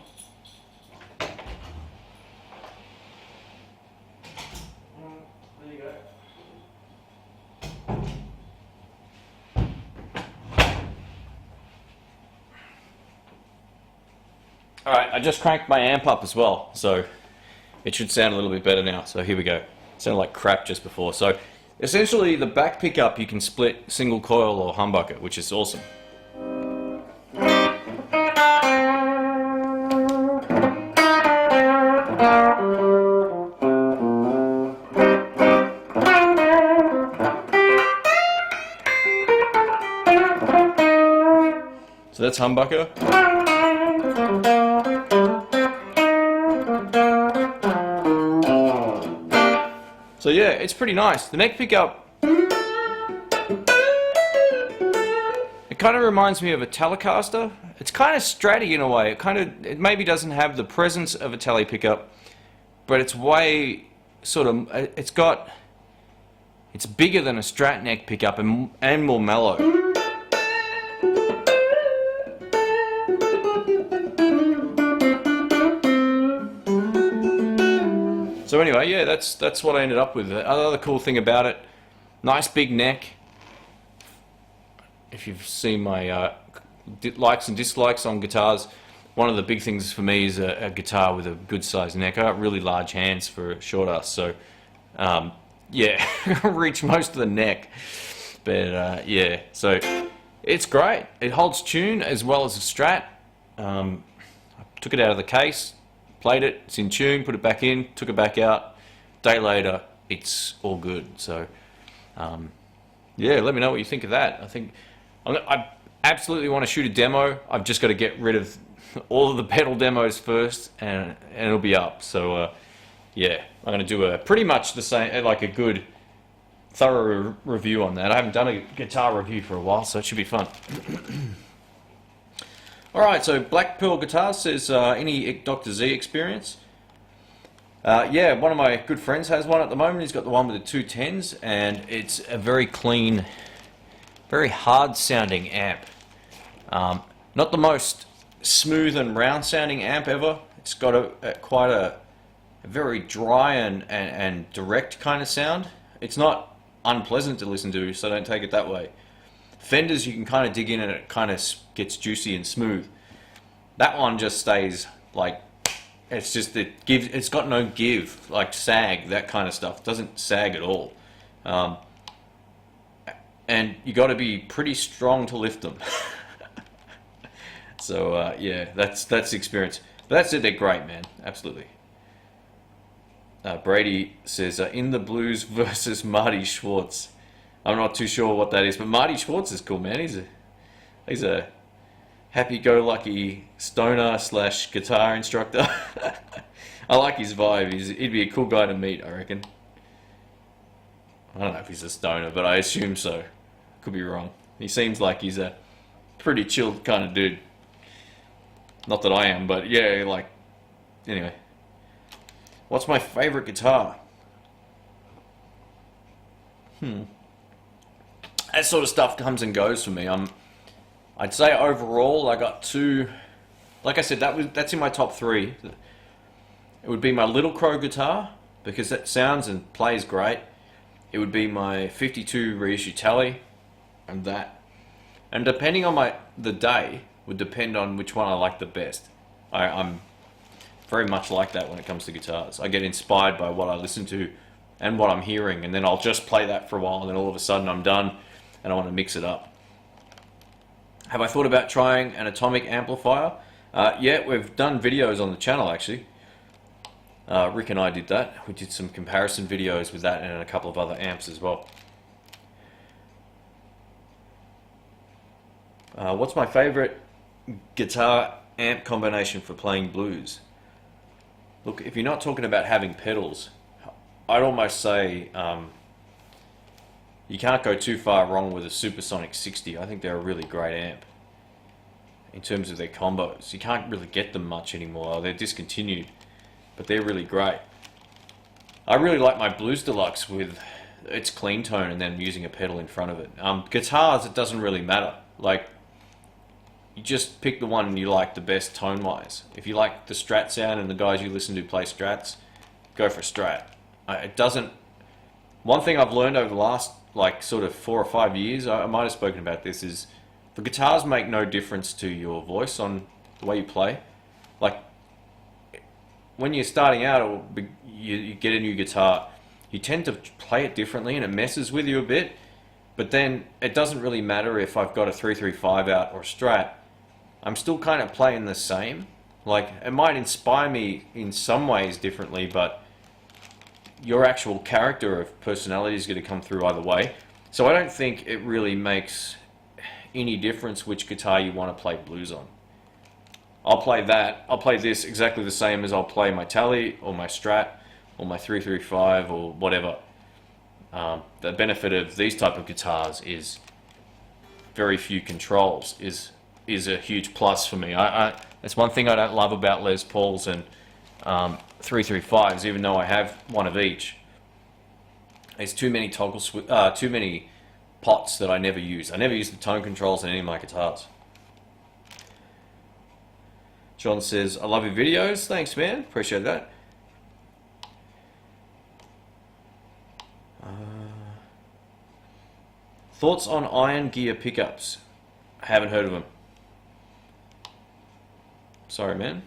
There you go. Alright, I just cranked my amp up as well, so it should sound a little bit better now. So here we go. It sounded like crap just before. So essentially the back pickup you can split single coil or humbucker, which is awesome. So that's humbucker. So yeah, it's pretty nice. The neck pickup, it kind of reminds me of a Telecaster. It's kind of Stratty in a way. It maybe doesn't have the presence of a Tele pickup, but it's way sort of, it's bigger than a Strat neck pickup and more mellow. So anyway, yeah, that's what I ended up with. The other cool thing about it, nice big neck. If you've seen my likes and dislikes on guitars, one of the big things for me is a guitar with a good sized neck. I got really large hands for a short ass, so yeah, reach most of the neck. But yeah, so it's great. It holds tune as well as a Strat. I took it out of the case. Played it, it's in tune, put it back in, took it back out. Day later, it's all good. So, yeah, let me know what you think of that. I absolutely want to shoot a demo. I've just got to get rid of all of the pedal demos first, and it'll be up. So, yeah, I'm going to do pretty much the same, like a good, thorough review on that. I haven't done a guitar review for a while, so it should be fun. Alright, so Black Pearl Guitars says, any Dr. Z experience? Yeah, one of my good friends has one at the moment. He's got the one with the 210s, and it's a very clean, very hard sounding amp. Not the most smooth and round sounding amp ever. It's got quite a a very dry and direct kind of sound. It's not unpleasant to listen to, so don't take it that way. Fenders, you can kind of dig in and it kind of gets juicy and smooth. That one just stays like, it's got no give, like sag, that kind of stuff. It doesn't sag at all. And you got to be pretty strong to lift them. So yeah, that's the experience. But that's it, they're great, man, absolutely. Brady says, In the Blues versus Marty Schwartz. I'm not too sure what that is, but Marty Schwartz is cool, man. He's a happy-go-lucky stoner / guitar instructor. I like his vibe. He'd be a cool guy to meet, I reckon. I don't know if he's a stoner, but I assume so. Could be wrong. He seems like he's a pretty chilled kind of dude. Not that I am, but yeah, like, anyway. What's my favorite guitar? That sort of stuff comes and goes for me. I'd say overall I got two. Like I said, that's in my top three. It would be my Little Crow guitar because that sounds and plays great. It would be my 52 reissue Tele, and that. And depending on the day would depend on which one I like the best. I'm very much like that when it comes to guitars. I get inspired by what I listen to and what I'm hearing, and then I'll just play that for a while, and then all of a sudden I'm done and I want to mix it up. Have I thought about trying an atomic amplifier? Yeah, we've done videos on the channel actually. Rick and I did that. We did some comparison videos with that and a couple of other amps as well. What's my favorite guitar amp combination for playing blues? Look, if you're not talking about having pedals, I'd almost say you can't go too far wrong with a Supersonic 60. I think they're a really great amp in terms of their combos. You can't really get them much anymore. They're discontinued, but they're really great. I really like my Blues Deluxe with its clean tone and then using a pedal in front of it. Guitars, it doesn't really matter. Like, you just pick the one you like the best tone-wise. If you like the Strat sound and the guys you listen to play Strats, go for a Strat. It doesn't... One thing I've learned over the last, like, sort of 4 or 5 years, I might have spoken about this, is the guitars make no difference to your voice on the way you play. Like, when you're starting out or you get a new guitar, you tend to play it differently and it messes with you a bit. But then it doesn't really matter if I've got a 335 out or a Strat. I'm still kind of playing the same. Like, it might inspire me in some ways differently, but your actual character of personality is going to come through either way. So I don't think it really makes any difference which guitar you want to play blues on. I'll play that. I'll play this exactly the same as I'll play my Tele or my Strat or my 335 or whatever. The benefit of these type of guitars is very few controls is a huge plus for me. That's one thing I don't love about Les Pauls and 335s, even though I have one of each. There's too many too many pots that I never use. I never use the tone controls in any of my guitars. John says, I love your videos. Thanks, man. Appreciate that. Thoughts on Iron Gear pickups? I haven't heard of them. Sorry, man.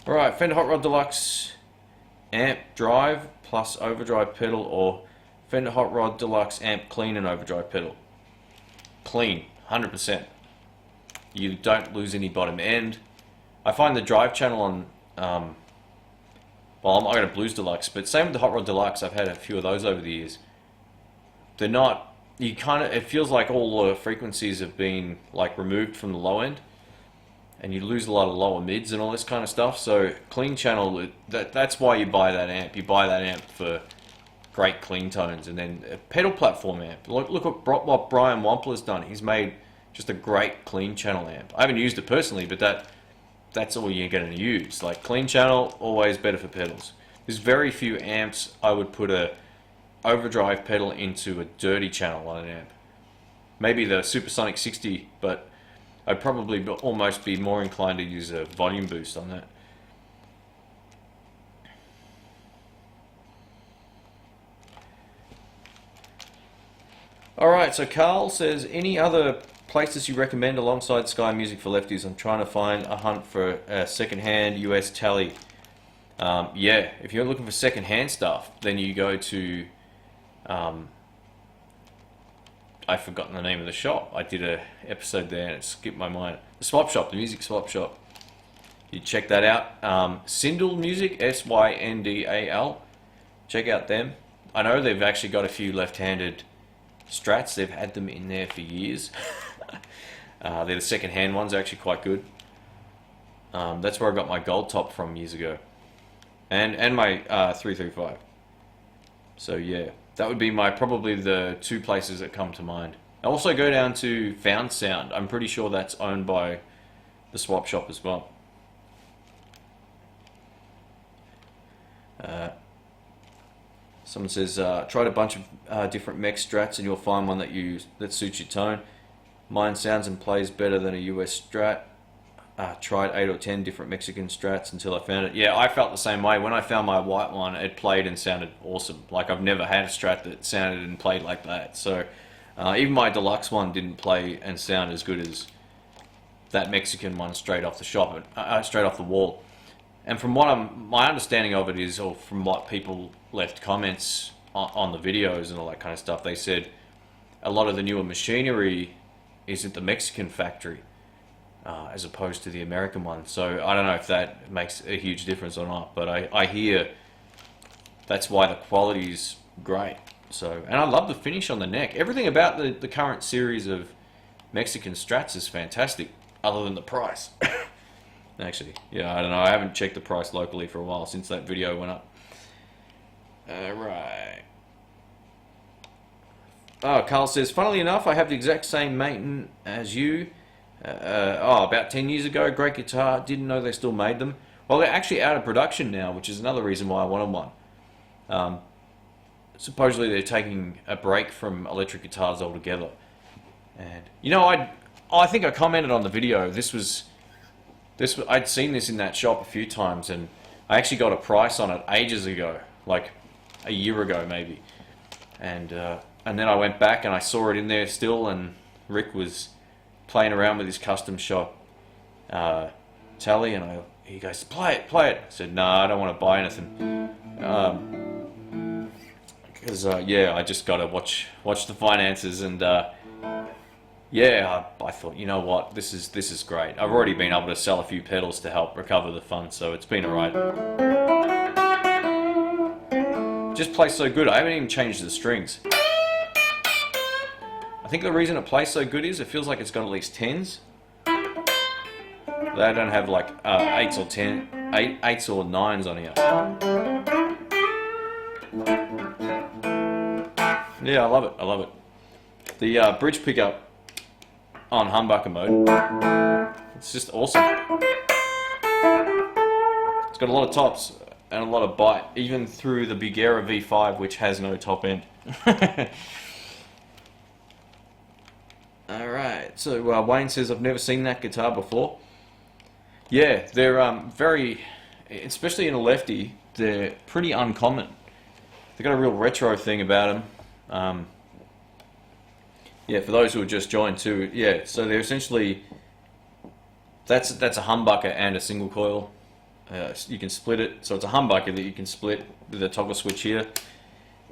Alright, Fender Hot Rod Deluxe amp drive plus overdrive pedal, or Fender Hot Rod Deluxe amp clean and overdrive pedal. Clean, 100%. You don't lose any bottom end. I find the drive channel on, well, I got a Blues Deluxe, but same with the Hot Rod Deluxe. I've had a few of those over the years. They're not, it feels like all the frequencies have been like removed from the low end, and you lose a lot of lower mids and all this kind of stuff. So clean channel, that's why you buy that amp. You buy that amp for great clean tones, and then a pedal platform amp. Look at what Brian Wampler's done. He's made just a great clean channel amp. I haven't used it personally, but that's all you're going to use. Like, clean channel, always better for pedals. There's very few amps I would put a overdrive pedal into a dirty channel on an amp. Maybe the Supersonic 60, but I'd probably almost be more inclined to use a volume boost on that. Alright, so Carl says, any other places you recommend alongside Sky Music for lefties? I'm trying to find a hunt for a second-hand US Tele. Yeah, if you're looking for second-hand stuff, then you go to... I've forgotten the name of the shop. I did a episode there and it skipped my mind. The Swap Shop, the Music Swap Shop. You check that out. Syndal Music, Syndal. Check out them. I know they've actually got a few left-handed Strats. They've had them in there for years. They're the second-hand ones, actually quite good. That's where I got my gold top from years ago. And my 335. So yeah, that would be probably the two places that come to mind. I also go down to Found Sound. I'm pretty sure that's owned by the Swap Shop as well. Someone says, tried a bunch of different mech strats and you'll find one that suits your tone. Mine sounds and plays better than a US strat. Tried 8 or 10 different Mexican strats until I found it. Yeah, I felt the same way. When I found my white one, it played and sounded awesome. Like, I've never had a strat that sounded and played like that. So, even my deluxe one didn't play and sound as good as that Mexican one straight off the shop, straight off the wall. And from what my understanding of it is, or from what people left comments on the videos and all that kind of stuff, they said a lot of the newer machinery is at the Mexican factory as opposed to the American one. So I don't know if that makes a huge difference or not, but I hear that's why the quality's great. So, and I love the finish on the neck. Everything about the current series of Mexican strats is fantastic, other than the price. Actually, yeah, I don't know. I haven't checked the price locally for a while since that video went up. Alright. Oh, Carl says, funnily enough, I have the exact same Maton as you. About 10 years ago, great guitar. Didn't know they still made them. Well, they're actually out of production now, which is another reason why I wanted one. Supposedly they're taking a break from electric guitars altogether. And, you know, I think I commented on the video. I'd seen this in that shop a few times, and I actually got a price on it ages ago, like a year ago maybe. And then I went back and I saw it in there still, and Rick was playing around with his custom shop Tele, and he goes, play it. I said, no, I don't want to buy anything. Because yeah, I just got to watch the finances, and yeah, I thought, you know what, this is great. I've already been able to sell a few pedals to help recover the funds, so it's been alright. Just plays so good. I haven't even changed the strings. I think the reason it plays so good is it feels like it's got at least 10s. They don't have like 8s or 8s or 9s on here. Yeah, I love it. I love it. The bridge pickup on humbucker mode, it's just awesome. It's got a lot of tops and a lot of bite, even through the Bugera V5, which has no top end. Alright, so Wayne says, I've never seen that guitar before. Yeah, they're very, especially in a lefty, they're pretty uncommon. They've got a real retro thing about them. Yeah, for those who have just joined too, yeah, so they're essentially, that's a humbucker and a single coil. You can split it, so it's a humbucker that you can split with a toggle switch here,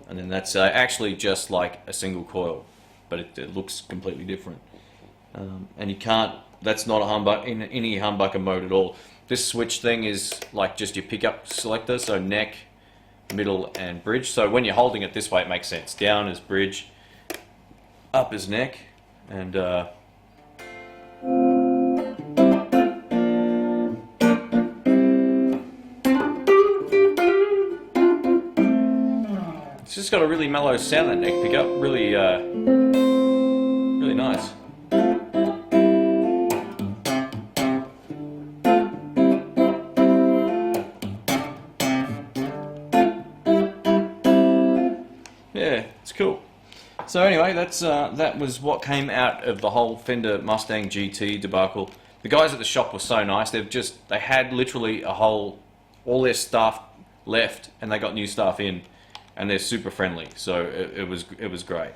and then that's actually just like a single coil, but it looks completely different. And you can't, that's not a humbucker in any humbucker mode at all. This switch thing is like just your pickup selector, so neck, middle, and bridge. So when you're holding it this way, it makes sense. Down is bridge, up is neck, and it's just got a really mellow sound, that neck pickup. Really, really nice. Yeah, it's cool. So anyway, that was what came out of the whole Fender Mustang GT debacle. The guys at the shop were so nice. They had literally all their stuff left, and they got new stuff in, and they're super friendly. So it was great.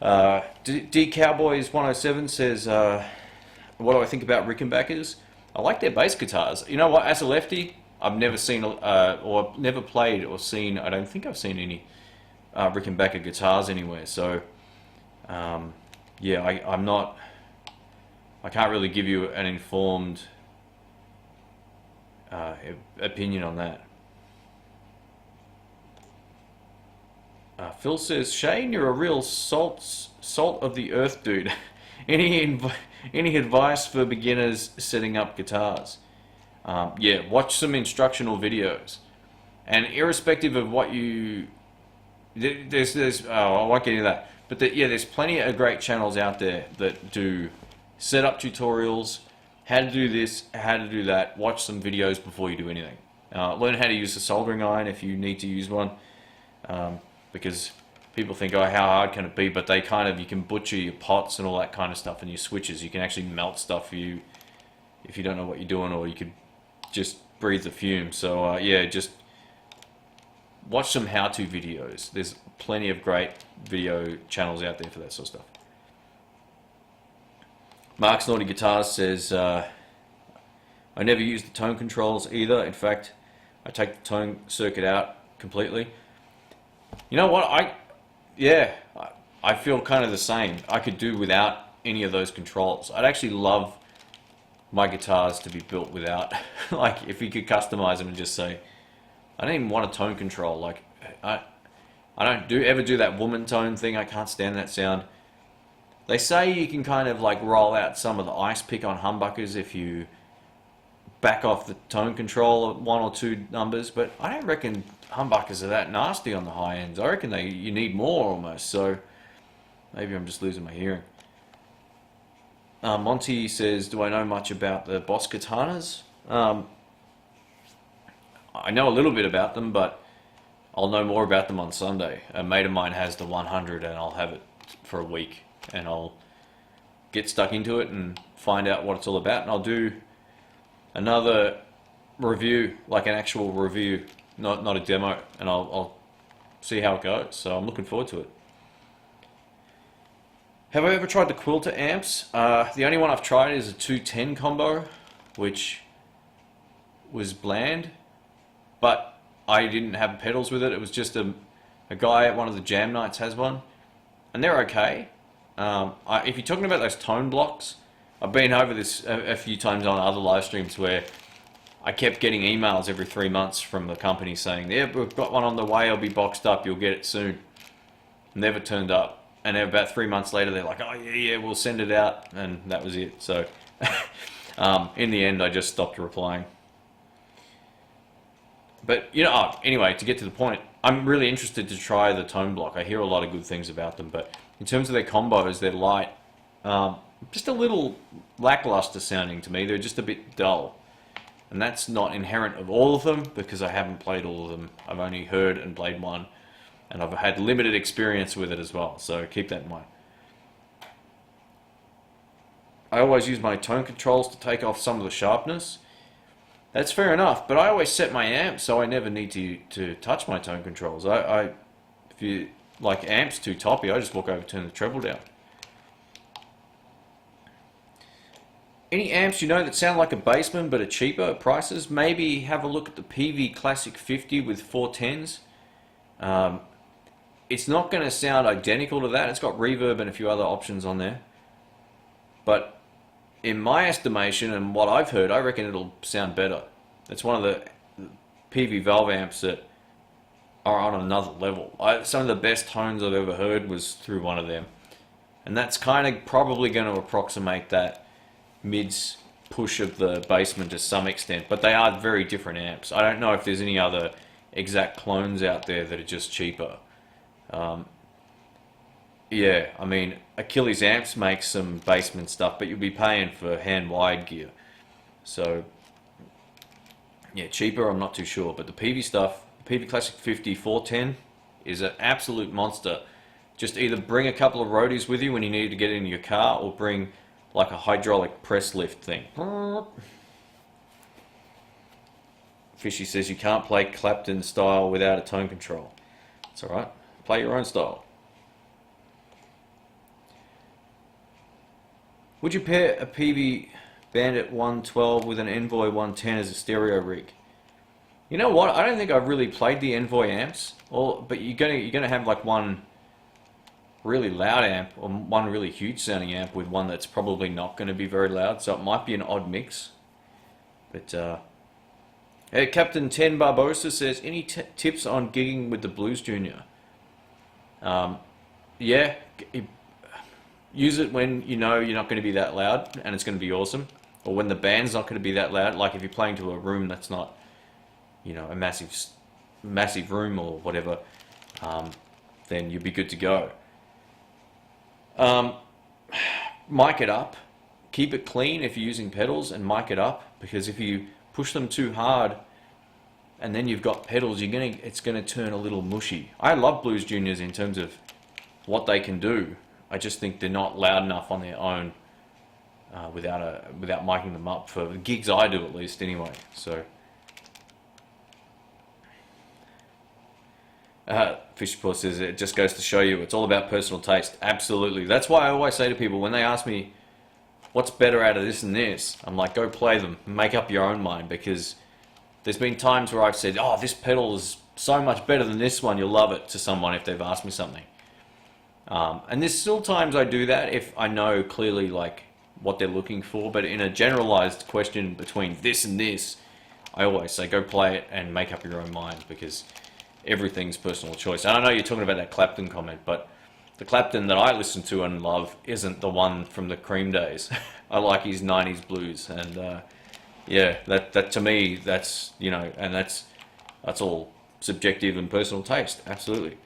D Cowboys 107 says, what do I think about Rickenbackers? I like their bass guitars. You know what? As a lefty, I've never seen or never played or seen. I don't think I've seen any Rickenbacker guitars anywhere. So yeah, I'm not. I can't really give you an informed opinion on that. Phil says, Shane, you're a real salt of the earth dude. Any advice for beginners setting up guitars? Yeah, watch some instructional videos, and irrespective of what you, there's I won't get into that, but yeah, there's plenty of great channels out there that do setup tutorials, how to do this, how to do that. Watch some videos before you do anything. Learn how to use a soldering iron if you need to use one. Because people think, oh, how hard can it be? But they kind of, you can butcher your pots and all that kind of stuff and your switches. You can actually melt stuff for you if you don't know what you're doing, or you could just breathe the fumes. So yeah, just watch some how-to videos. There's plenty of great video channels out there for that sort of stuff. Mark's Naughty Guitars says, I never use the tone controls either. In fact, I take the tone circuit out completely. You know what? I feel kind of the same. I could do without any of those controls. I'd actually love my guitars to be built without, like, if you could customize them and just say, I don't even want a tone control. Like, I don't ever do that woman tone thing. I can't stand that sound. They say you can kind of like roll out some of the ice pick on humbuckers if you back off the tone control of 1 or 2 numbers, but I don't reckon humbuckers are that nasty on the high ends. I reckon you need more almost, so maybe I'm just losing my hearing. Monty says, do I know much about the Boss Katanas? I know a little bit about them, but I'll know more about them on Sunday. A mate of mine has the 100 and I'll have it for a week and I'll get stuck into it and find out what it's all about, and I'll do another review, like an actual review, not a demo, and I'll see how it goes. So I'm looking forward to it. Have I ever tried the Quilter amps? The only one I've tried is a 210 combo, which was bland, but I didn't have pedals with it. It was just a guy at one of the jam nights has one, and they're okay. If you're talking about those tone blocks, I've been over this a few times on other live streams where I kept getting emails every 3 months from the company saying, yeah, we've got one on the way, it'll be boxed up, you'll get it soon. Never turned up. And then about 3 months later, they're like, oh yeah, we'll send it out. And that was it. So in the end, I just stopped replying. But, you know, anyway, to get to the point, I'm really interested to try the tone block. I hear a lot of good things about them, but in terms of their combos, they're light. Just a little lackluster sounding to me. They're just a bit dull. And that's not inherent of all of them, because I haven't played all of them. I've only heard and played one, and I've had limited experience with it as well, so keep that in mind. I always use my tone controls to take off some of the sharpness. That's fair enough, but I always set my amp so I never need to touch my tone controls. If you like amps too toppy, I just walk over, turn the treble down. Any amps you know that sound like a Bassman but are cheaper at prices? Maybe have a look at the Peavey Classic 50 with 410s. It's not going to sound identical to that. It's got reverb and a few other options on there. But in my estimation and what I've heard, I reckon it'll sound better. It's one of the Peavey valve amps that are on another level. Some of the best tones I've ever heard was through one of them. And that's kind of probably going to approximate that mids push of the Bassman to some extent, but they are very different amps. I don't know if there's any other exact clones out there that are just cheaper. Yeah, I mean, Achilles Amps makes some Bassman stuff, but you'll be paying for hand-wired gear. So, yeah, cheaper, I'm not too sure. But the Peavey stuff, the Peavey Classic 50 410 is an absolute monster. Just either bring a couple of roadies with you when you need to get into your car, or bring like a hydraulic press lift thing. Fishy says you can't play Clapton style without a tone control. It's alright. Play your own style. Would you pair a PV Bandit 112 with an Envoy 110 as a stereo rig? You know what? I don't think I've really played the Envoy amps, but you're gonna have like one really loud amp or one really huge sounding amp with one that's probably not going to be very loud, so it might be an odd mix. But hey, Captain 10 Barbosa says, any tips on gigging with the Blues Junior? Yeah, use it when you know you're not going to be that loud and it's going to be awesome, or when the band's not going to be that loud. Like if you're playing to a room that's not, you know, a massive room or whatever, then you'll be good to go. Mic it up, keep it clean if you're using pedals, and mic it up, because if you push them too hard and then you've got pedals, it's gonna turn a little mushy. I love Blues Juniors in terms of what they can do. I just think they're not loud enough on their own without miking them up, for the gigs I do at least anyway. So Fishpaw says, it just goes to show you it's all about personal taste. Absolutely. That's why I always say to people when they ask me what's better out of this and this, I'm like, go play them, make up your own mind, because there's been times where I've said, oh, this pedal is so much better than this one, you'll love it, to someone if they've asked me something. And there's still times I do that if I know clearly like what they're looking for, but in a generalized question between this and this, I always say go play it and make up your own mind, because everything's personal choice. And I know you're talking about that Clapton comment, but the Clapton that I listen to and love isn't the one from the Cream days. I like his 90s blues, and yeah, that to me, that's, you know, and that's all subjective and personal taste. Absolutely.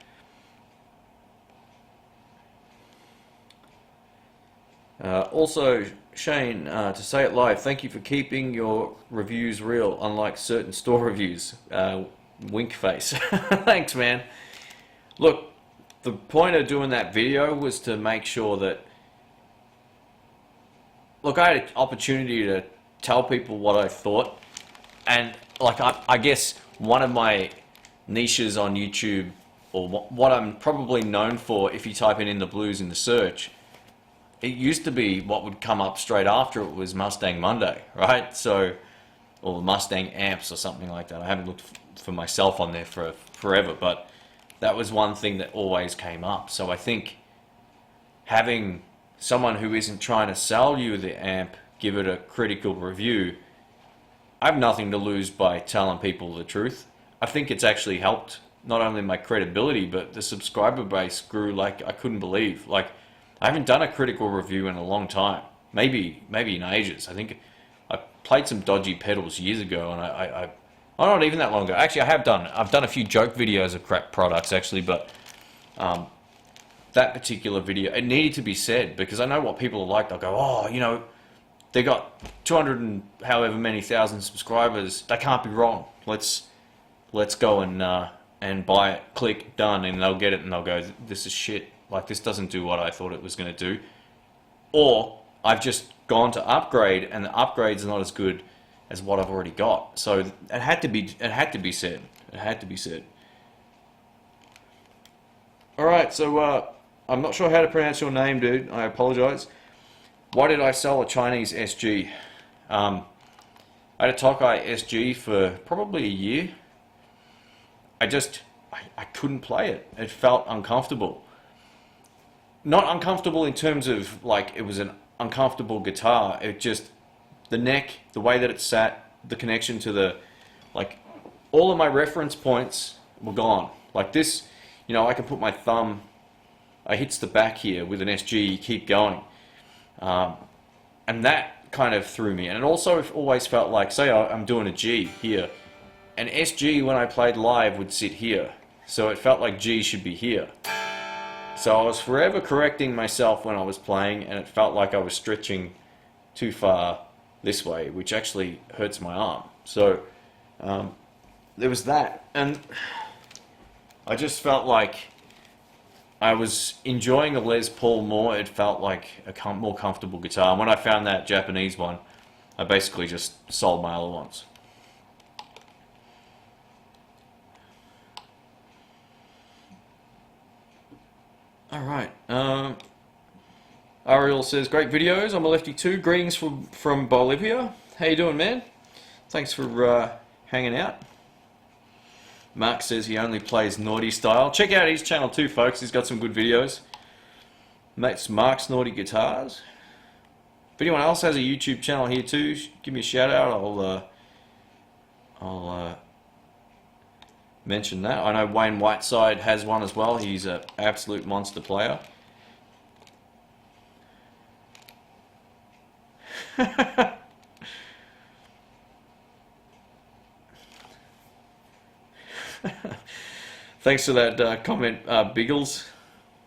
Also, Shane, to say it live, thank you for keeping your reviews real, unlike certain store reviews. Wink face. Thanks, man. Look, the point of doing that video was to make sure that, look, I had an opportunity to tell people what I thought, and like I guess one of my niches on YouTube, or what I'm probably known for, if you type in the blues in the search, it used to be what would come up straight after it was Mustang Monday, right? So, or Mustang amps or something like that. I haven't looked for myself on there for forever, but that was one thing that always came up. So I think having someone who isn't trying to sell you the amp give it a critical review, I have nothing to lose by telling people the truth. I think it's actually helped not only my credibility, but the subscriber base grew like I couldn't believe. Like, I haven't done a critical review in a long time, maybe in ages. I think I played some dodgy pedals years ago, and oh, not even that long ago. Actually, I've done a few joke videos of crap products, actually, but that particular video, it needed to be said, because I know what people are like. They'll go, oh, you know, they got 200 and however many thousand subscribers. They can't be wrong. Let's go and buy it. Click, done, and they'll get it, and they'll go, this is shit. Like, this doesn't do what I thought it was going to do. Or I've just gone to upgrade, and the upgrade's not as good as what I've already got. So it had to be said. It had to be said. All right, so I'm not sure how to pronounce your name, dude. I apologize. Why did I sell a Chinese SG? I had a Tokai SG for probably a year. I couldn't play it. It felt uncomfortable. Not uncomfortable in terms of like it was an uncomfortable guitar. It just, the neck, the way that it sat, the connection to the, like, all of my reference points were gone. Like this, you know, I can put my thumb, I hits the back here with an SG, you keep going. And that kind of threw me. And it also always felt like, say I'm doing a G here, an SG when I played live would sit here. So it felt like G should be here. So I was forever correcting myself when I was playing, and it felt like I was stretching too far this way, which actually hurts my arm. So there was that, and I just felt like I was enjoying a Les Paul more. It felt like a more comfortable guitar. And when I found that Japanese one, I basically just sold my other ones. All right. Ariel says, great videos. I'm a lefty too. Greetings from Bolivia. How you doing, man? Thanks for hanging out. Mark says he only plays Naughty Style. Check out his channel too, folks. He's got some good videos. That's Mark's Naughty Guitars. If anyone else has a YouTube channel here too, give me a shout out. I'll mention that. I know Wayne Whiteside has one as well. He's an absolute monster player. Thanks for that comment, Biggles.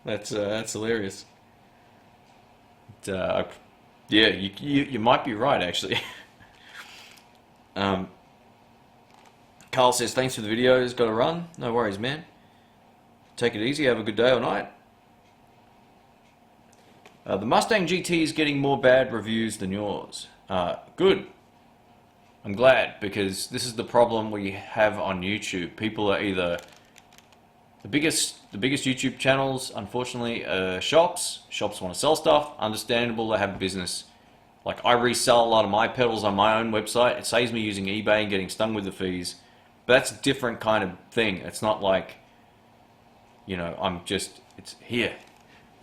That's hilarious. Yeah, you might be right actually. Carl says thanks for the videos. Got to run. No worries, man. Take it easy. Have a good day or night. The Mustang GT is getting more bad reviews than yours. Good. I'm glad, because this is the problem we have on YouTube. People are either the biggest YouTube channels, unfortunately, shops. Shops want to sell stuff. Understandable, they have a business. Like, I resell a lot of my pedals on my own website. It saves me using eBay and getting stung with the fees. But that's a different kind of thing. It's not like, you know, it's here.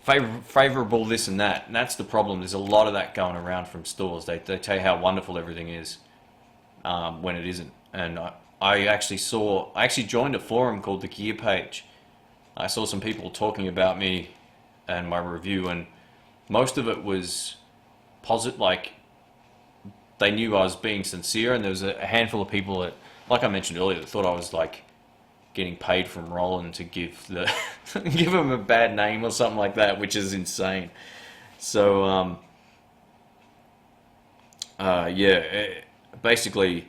Favorable this and that. And that's the problem. There's a lot of that going around from stores. They tell you how wonderful everything is when it isn't. And I actually joined a forum called the Gear Page. I saw some people talking about me and my review, and most of it was positive. Like, they knew I was being sincere, and there was a handful of people that, like I mentioned earlier, that thought I was like getting paid from Roland to give him a bad name or something like that, which is insane. So basically,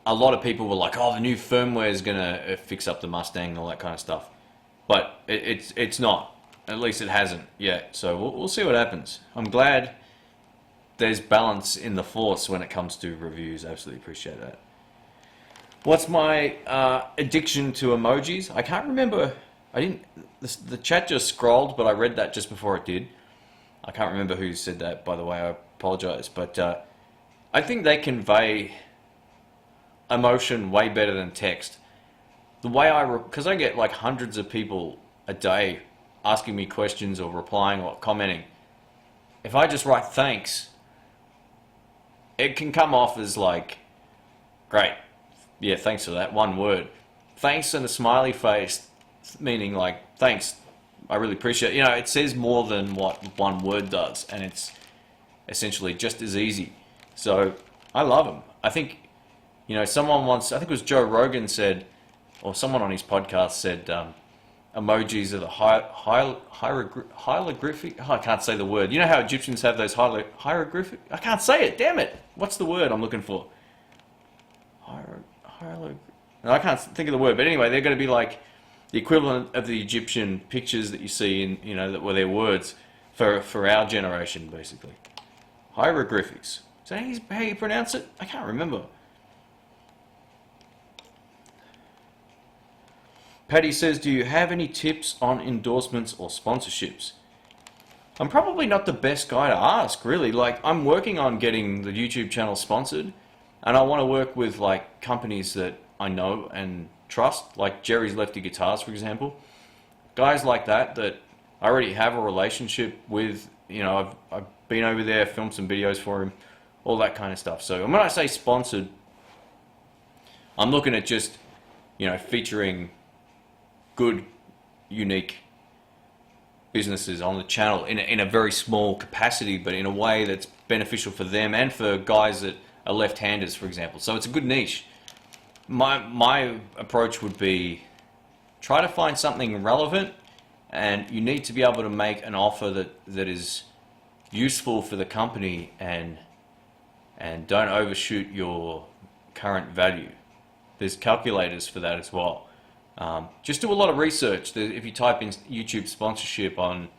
a lot of people were like, "Oh, the new firmware is gonna fix up the Mustang and all that kind of stuff," but it's not. At least it hasn't yet. So we'll see what happens. I'm glad there's balance in the force when it comes to reviews. Absolutely appreciate that. What's my addiction to emojis? I can't remember. The chat just scrolled, but I read that just before it did. I can't remember who said that, by the way. I apologize, but I think they convey emotion way better than text. The way because I get like hundreds of people a day asking me questions or replying or commenting. If I just write thanks, it can come off as like, great. Yeah, thanks for that. One word. Thanks and a smiley face, meaning like, thanks, I really appreciate it. You know, it says more than what one word does, and it's essentially just as easy. So, I love them. I think, you know, someone once, I think it was Joe Rogan said, or someone on his podcast said, emojis are the hieroglyphic, I can't say the word. You know how Egyptians have those hieroglyphic? I can't say it, damn it. What's the word I'm looking for? I can't think of the word, but anyway, they're going to be like the equivalent of the Egyptian pictures that you see in, you know, that were their words for our generation, basically. Hieroglyphics. Is that how you pronounce it? I can't remember. Paddy says, do you have any tips on endorsements or sponsorships? I'm probably not the best guy to ask, really. Like, I'm working on getting the YouTube channel sponsored, and I want to work with like companies that I know and trust, like Jerry's Lefty Guitars, for example. Guys like that I already have a relationship with. You know, I've been over there, filmed some videos for him, all that kind of stuff. So when I say sponsored, I'm looking at just, you know, featuring good, unique businesses on the channel in a very small capacity, but in a way that's beneficial for them and for guys that are left-handers, for example. So it's a good niche. My approach would be try to find something relevant, and you need to be able to make an offer that is useful for the company and don't overshoot your current value. There's calculators for that as well. Just do a lot of research. If you type in YouTube sponsorship on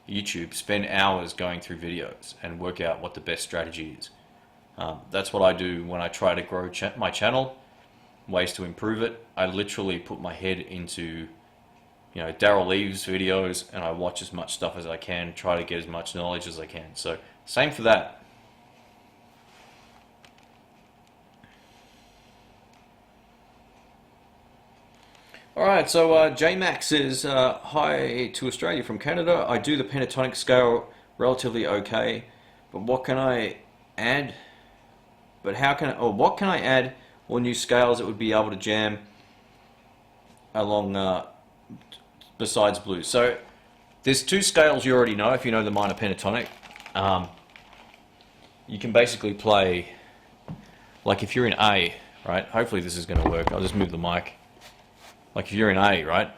YouTube, spend hours going through videos and work out what the best strategy is. That's what I do when I try to grow my channel. Ways to improve it. I literally put my head into you know, Daryl Leaves videos, and I watch as much stuff as I can, try to get as much knowledge as I can. So same for that. Alright, so J-Max says, hi to Australia from Canada. I do the pentatonic scale relatively okay, but what can I add? But how can I, or what can I add or new scales that would be able to jam along besides blues? So there's two scales you already know if you know the minor pentatonic. You can basically play, like if you're in A, right? Hopefully this is going to work. I'll just move the mic. Like if you're in A, right?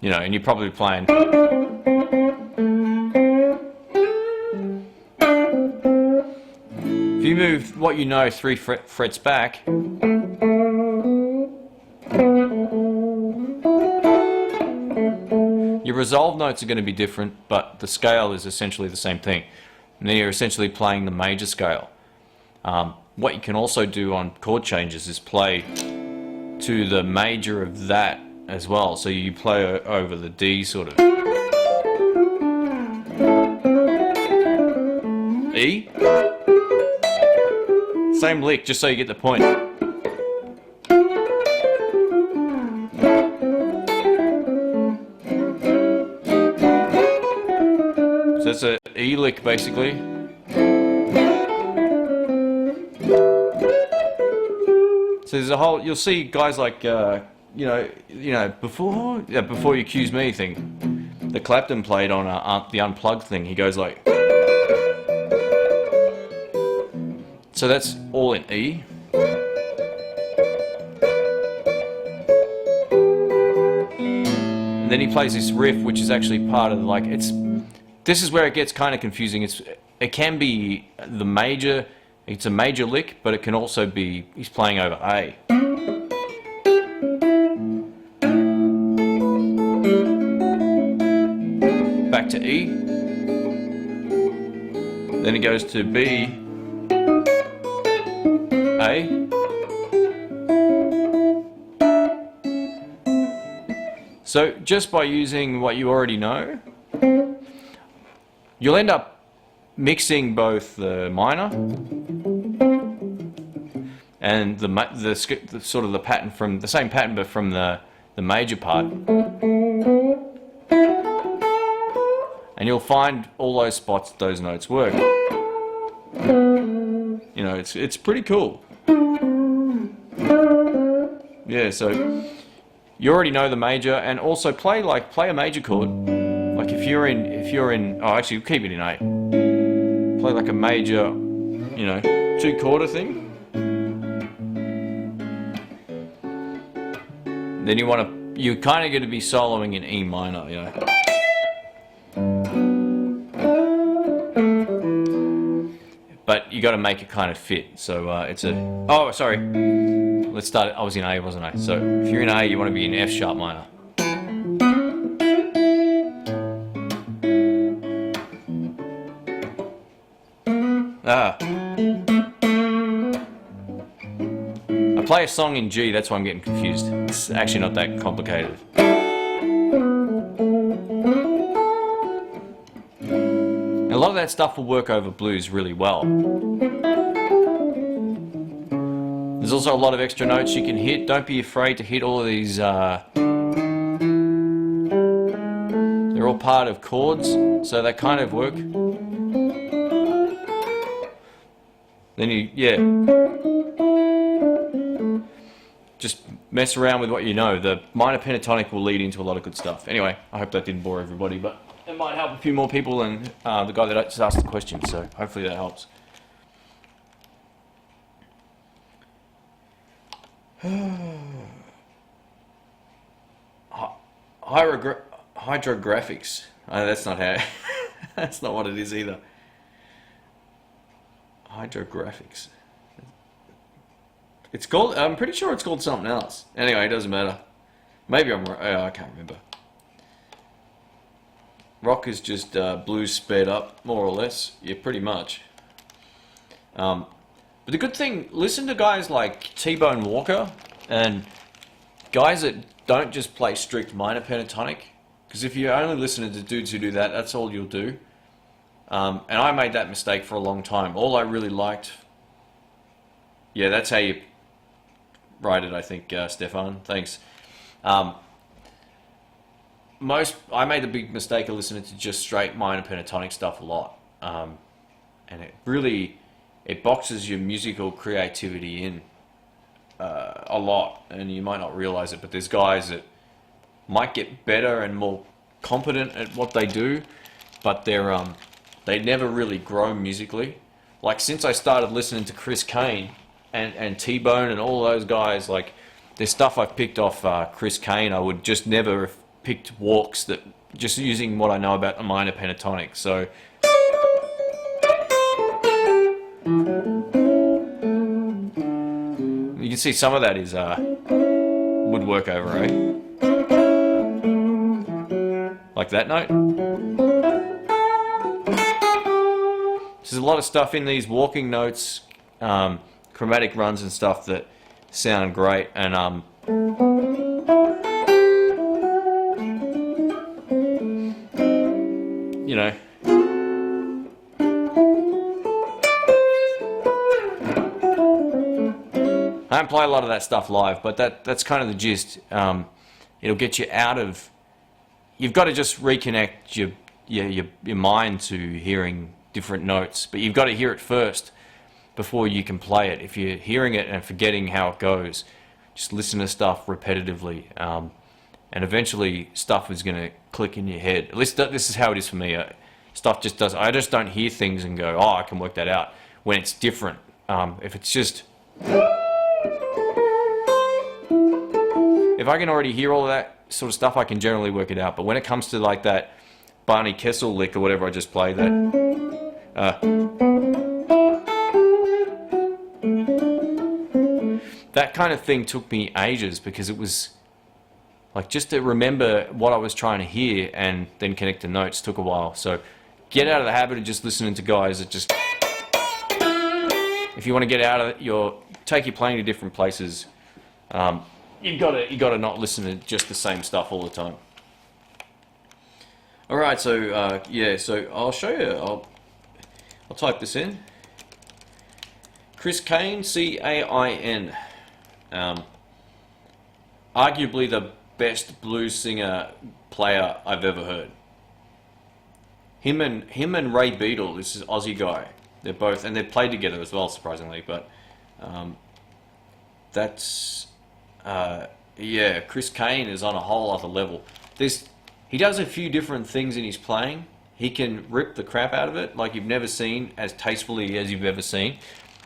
You know, and you're probably playing. If you move what you know 3 frets back, your resolve notes are going to be different, but the scale is essentially the same thing. And then you're essentially playing the major scale. What you can also do on chord changes is play to the major of that as well. So you play over the D sort of. E. Same lick, just so you get the point. So it's a E lick basically. So there's a whole. You'll see guys like you know before you accuse me thing, the Clapton played on the Unplugged thing. He goes like. So that's all in E. And then he plays this riff, which is actually part of like it's. This is where it gets kind of confusing. It can be the major. It's a major lick, but it can also be he's playing over A. Back to E. Then he goes to B. A. So just by using what you already know, you'll end up mixing both the minor and the sort of the pattern from the same pattern but from the major part, and you'll find all those spots those notes work. You know, it's pretty cool. Yeah, so you already know the major, and also play a major chord. Like if you're in oh actually keep it in A. Play like a major, you know, 2/4 thing. Then you're kind of going to be soloing in E minor, you know. But you got to make it kind of fit. So it's a. Oh, sorry. Let's start. I was in A, wasn't I? So if you're in A, you want to be in F sharp minor. I play a song in G, that's why I'm getting confused. It's actually not that complicated. And a lot of that stuff will work over blues really well. There's also a lot of extra notes you can hit. Don't be afraid to hit all of these. They're all part of chords, so they kind of work. Then just mess around with what you know. The minor pentatonic will lead into a lot of good stuff. Anyway, I hope that didn't bore everybody, but it might help a few more people than the guy that just asked the question, so hopefully that helps. Hydrographics. That's not how. That's not what it is either. Hydrographics. It's called. I'm pretty sure it's called something else. Anyway, it doesn't matter. Maybe I'm. I can't remember. Rock is just blues sped up, more or less. Yeah, pretty much. But the good thing, listen to guys like T-Bone Walker. And guys that don't just play strict minor pentatonic, because if you're only listening to dudes who do that, that's all you'll do. And I made that mistake for a long time. All I really liked, yeah, that's how you write it, I think, Stefan. Thanks. I made the big mistake of listening to just straight minor pentatonic stuff a lot, and it boxes your musical creativity in a lot, and you might not realize it, but there's guys that might get better and more competent at what they do, but they never really grow musically. Like, since I started listening to Chris Kane and T-Bone and all those guys, like, there's stuff I've picked off Chris Kane I would just never have picked walks, that just using what I know about a minor pentatonic. So you can see some of that is woodwork over A. Like that note. There's a lot of stuff in these walking notes, chromatic runs and stuff that sound great, and you know, I don't play a lot of that stuff live, but that's kind of the gist. It'll get you out of. You've got to just reconnect your mind to hearing different notes, but you've got to hear it first before you can play it. If you're hearing it and forgetting how it goes, just listen to stuff repetitively, and eventually stuff is going to click in your head. At least this is how it is for me. Stuff just does. I just don't hear things and go, oh, I can work that out, when it's different. If it's just, if I can already hear all of that sort of stuff, I can generally work it out. But when it comes to like that Barney Kessel lick or whatever I just played, that kind of thing took me ages, because it was like, just to remember what I was trying to hear and then connect the notes took a while. So get out of the habit of just listening to guys that just, if you want to get out of it, take your playing to different places. You gotta not listen to just the same stuff all the time. All right, so yeah, so I'll show you. I'll type this in. Chris Kane, C-A-I-N. Arguably the best blues singer player I've ever heard. Him and Ray Beadle, this is Aussie guy. They're both, and they've played together as well, surprisingly. But that's yeah, Chris Kane is on a whole other level. He does a few different things in his playing. He can rip the crap out of it like you've never seen, as tastefully as you've ever seen.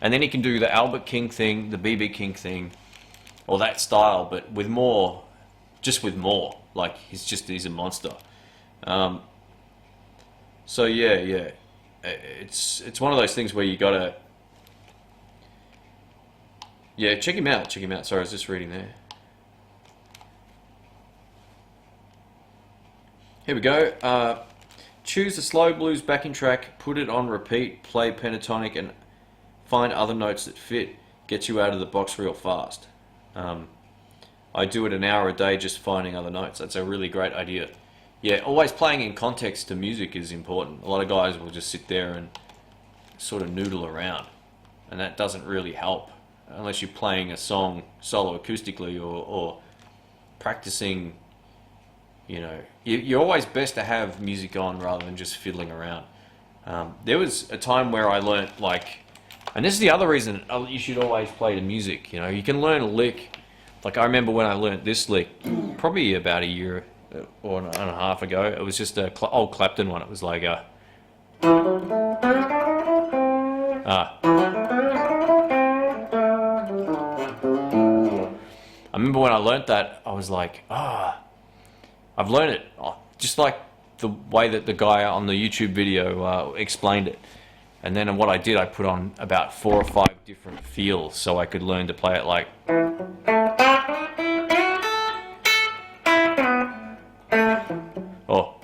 And then he can do the Albert King thing, the B.B. King thing, or that style, but with more, just with more. Like, he's a monster. So yeah, it's one of those things where you gotta, yeah, check him out. Sorry, I was just reading there. Here we go. Choose the slow blues backing track, put it on repeat, play pentatonic, and find other notes that fit. Gets you out of the box real fast. I do it an hour a day just finding other notes. That's a really great idea. Yeah, always playing in context to music is important. A lot of guys will just sit there and sort of noodle around, and that doesn't really help unless you're playing a song solo acoustically or practicing. You know, you're always best to have music on rather than just fiddling around. There was a time where I learnt, like, and this is the other reason you should always play the music. You know, you can learn a lick. Like, I remember when I learnt this lick, probably about a year or and a half ago. It was just a old Clapton one. It was like a I remember when I learnt that, I was like, I've learned it, just like the way that the guy on the YouTube video explained it. And then what I did, I put on about 4 or 5 different feels so I could learn to play it like. Oh.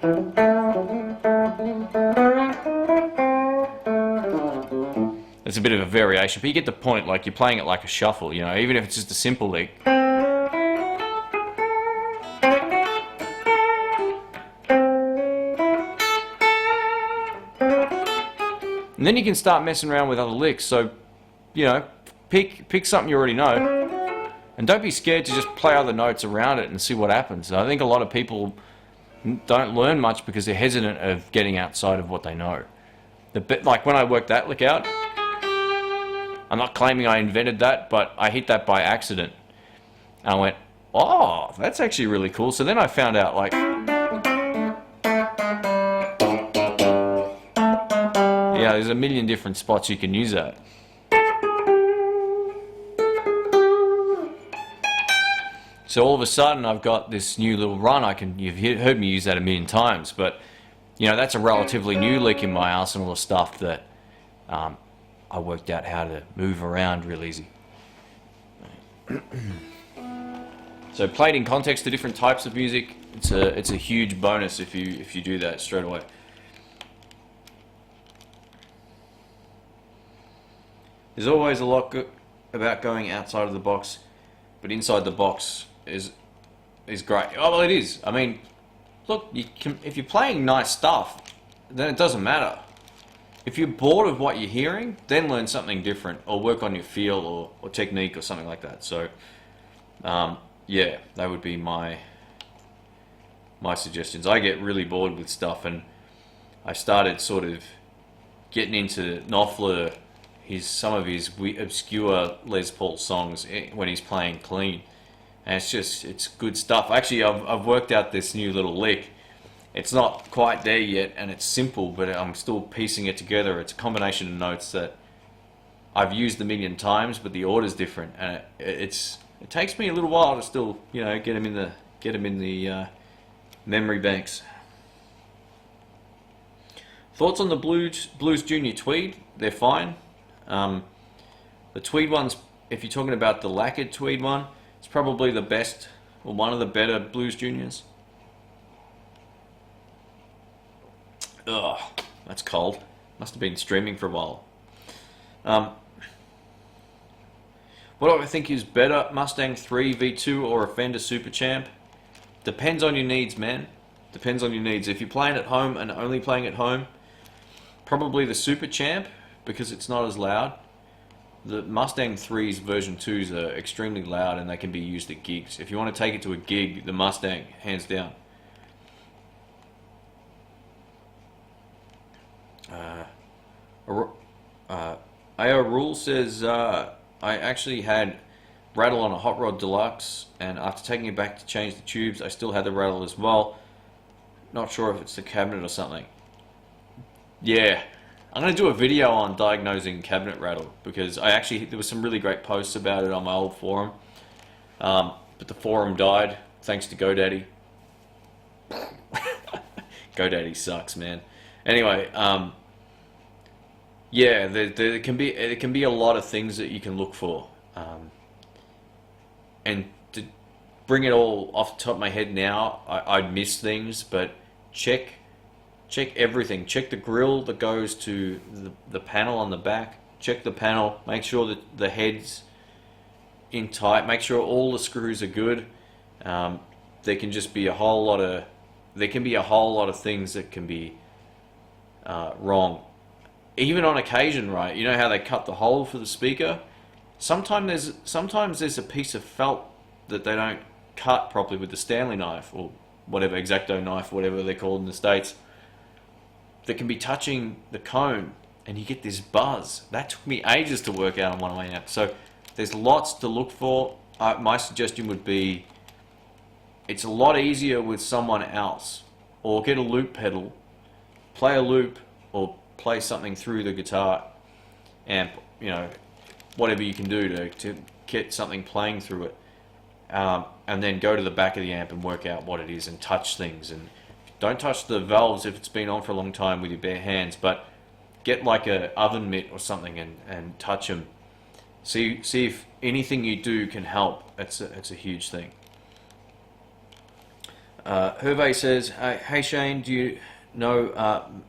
It's a bit of a variation, but you get the point. Like, you're playing it like a shuffle, you know, even if it's just a simple lick. And then you can start messing around with other licks. So, you know, pick something you already know, and don't be scared to just play other notes around it and see what happens. I think a lot of people don't learn much because they're hesitant of getting outside of what they know. Like when I worked that lick out, I'm not claiming I invented that, but I hit that by accident. And I went, oh, that's actually really cool. So then I found out, like, yeah, there's a million different spots you can use that. So all of a sudden I've got this new little run. You've heard me use that a million times, but you know, that's a relatively new lick in my arsenal of stuff that I worked out how to move around real easy. So played in context to different types of music, it's a huge bonus if you do that straight away. There's always a lot about going outside of the box, but inside the box is great. Oh, well, it is. I mean, look, if you're playing nice stuff, then it doesn't matter. If you're bored of what you're hearing, then learn something different, or work on your feel or technique or something like that. So, yeah, that would be my suggestions. I get really bored with stuff, and I started sort of getting into Knopfler, some of his obscure Les Paul songs when he's playing clean, and it's good stuff. Actually, I've worked out this new little lick. It's not quite there yet, and it's simple, but I'm still piecing it together. It's a combination of notes that I've used a million times, but the order's different, and it takes me a little while to still, you know, get them in the memory banks. Thoughts on the Blues Junior Tweed? They're fine. The Tweed ones, if you're talking about the lacquered Tweed one, it's probably the best, or one of the better Blues Juniors. Ugh, that's cold. Must have been streaming for a while. What do I think is better, Mustang 3 V2 or a Fender Super Champ? Depends on your needs, man. Depends on your needs. If you're playing at home and only playing at home, probably the Super Champ, because it's not as loud. The Mustang 3's version 2s are extremely loud, and they can be used at gigs. If you want to take it to a gig, the Mustang, hands down. AO Rule says, I actually had rattle on a Hot Rod Deluxe, and after taking it back to change the tubes, I still had the rattle as well. Not sure if it's the cabinet or something. Yeah, I'm going to do a video on diagnosing cabinet rattle, because there was some really great posts about it on my old forum, but the forum died thanks to GoDaddy. GoDaddy sucks, man. Anyway, yeah, there can be a lot of things that you can look for, and to bring it all off the top of my head now, I'd miss things, but check everything. Check the grill that goes to the panel on the back. Check the panel. Make sure that the head's in tight. Make sure all the screws are good. There can just be a whole lot of things that can be wrong. Even on occasion, right? You know how they cut the hole for the speaker? Sometimes there's a piece of felt that they don't cut properly with the Stanley knife, or whatever, X-Acto knife, whatever they're called in the States, that can be touching the cone, and you get this buzz. That took me ages to work out on one of my amps. So there's lots to look for. My suggestion would be, it's a lot easier with someone else, or get a loop pedal, play a loop, or play something through the guitar amp, you know, whatever you can do to get something playing through it, and then go to the back of the amp and work out what it is and touch things. And don't touch the valves if it's been on for a long time with your bare hands, but get like a oven mitt or something and touch them. See if anything you do can help. It's a huge thing. Hervé says, hey Shane, do you know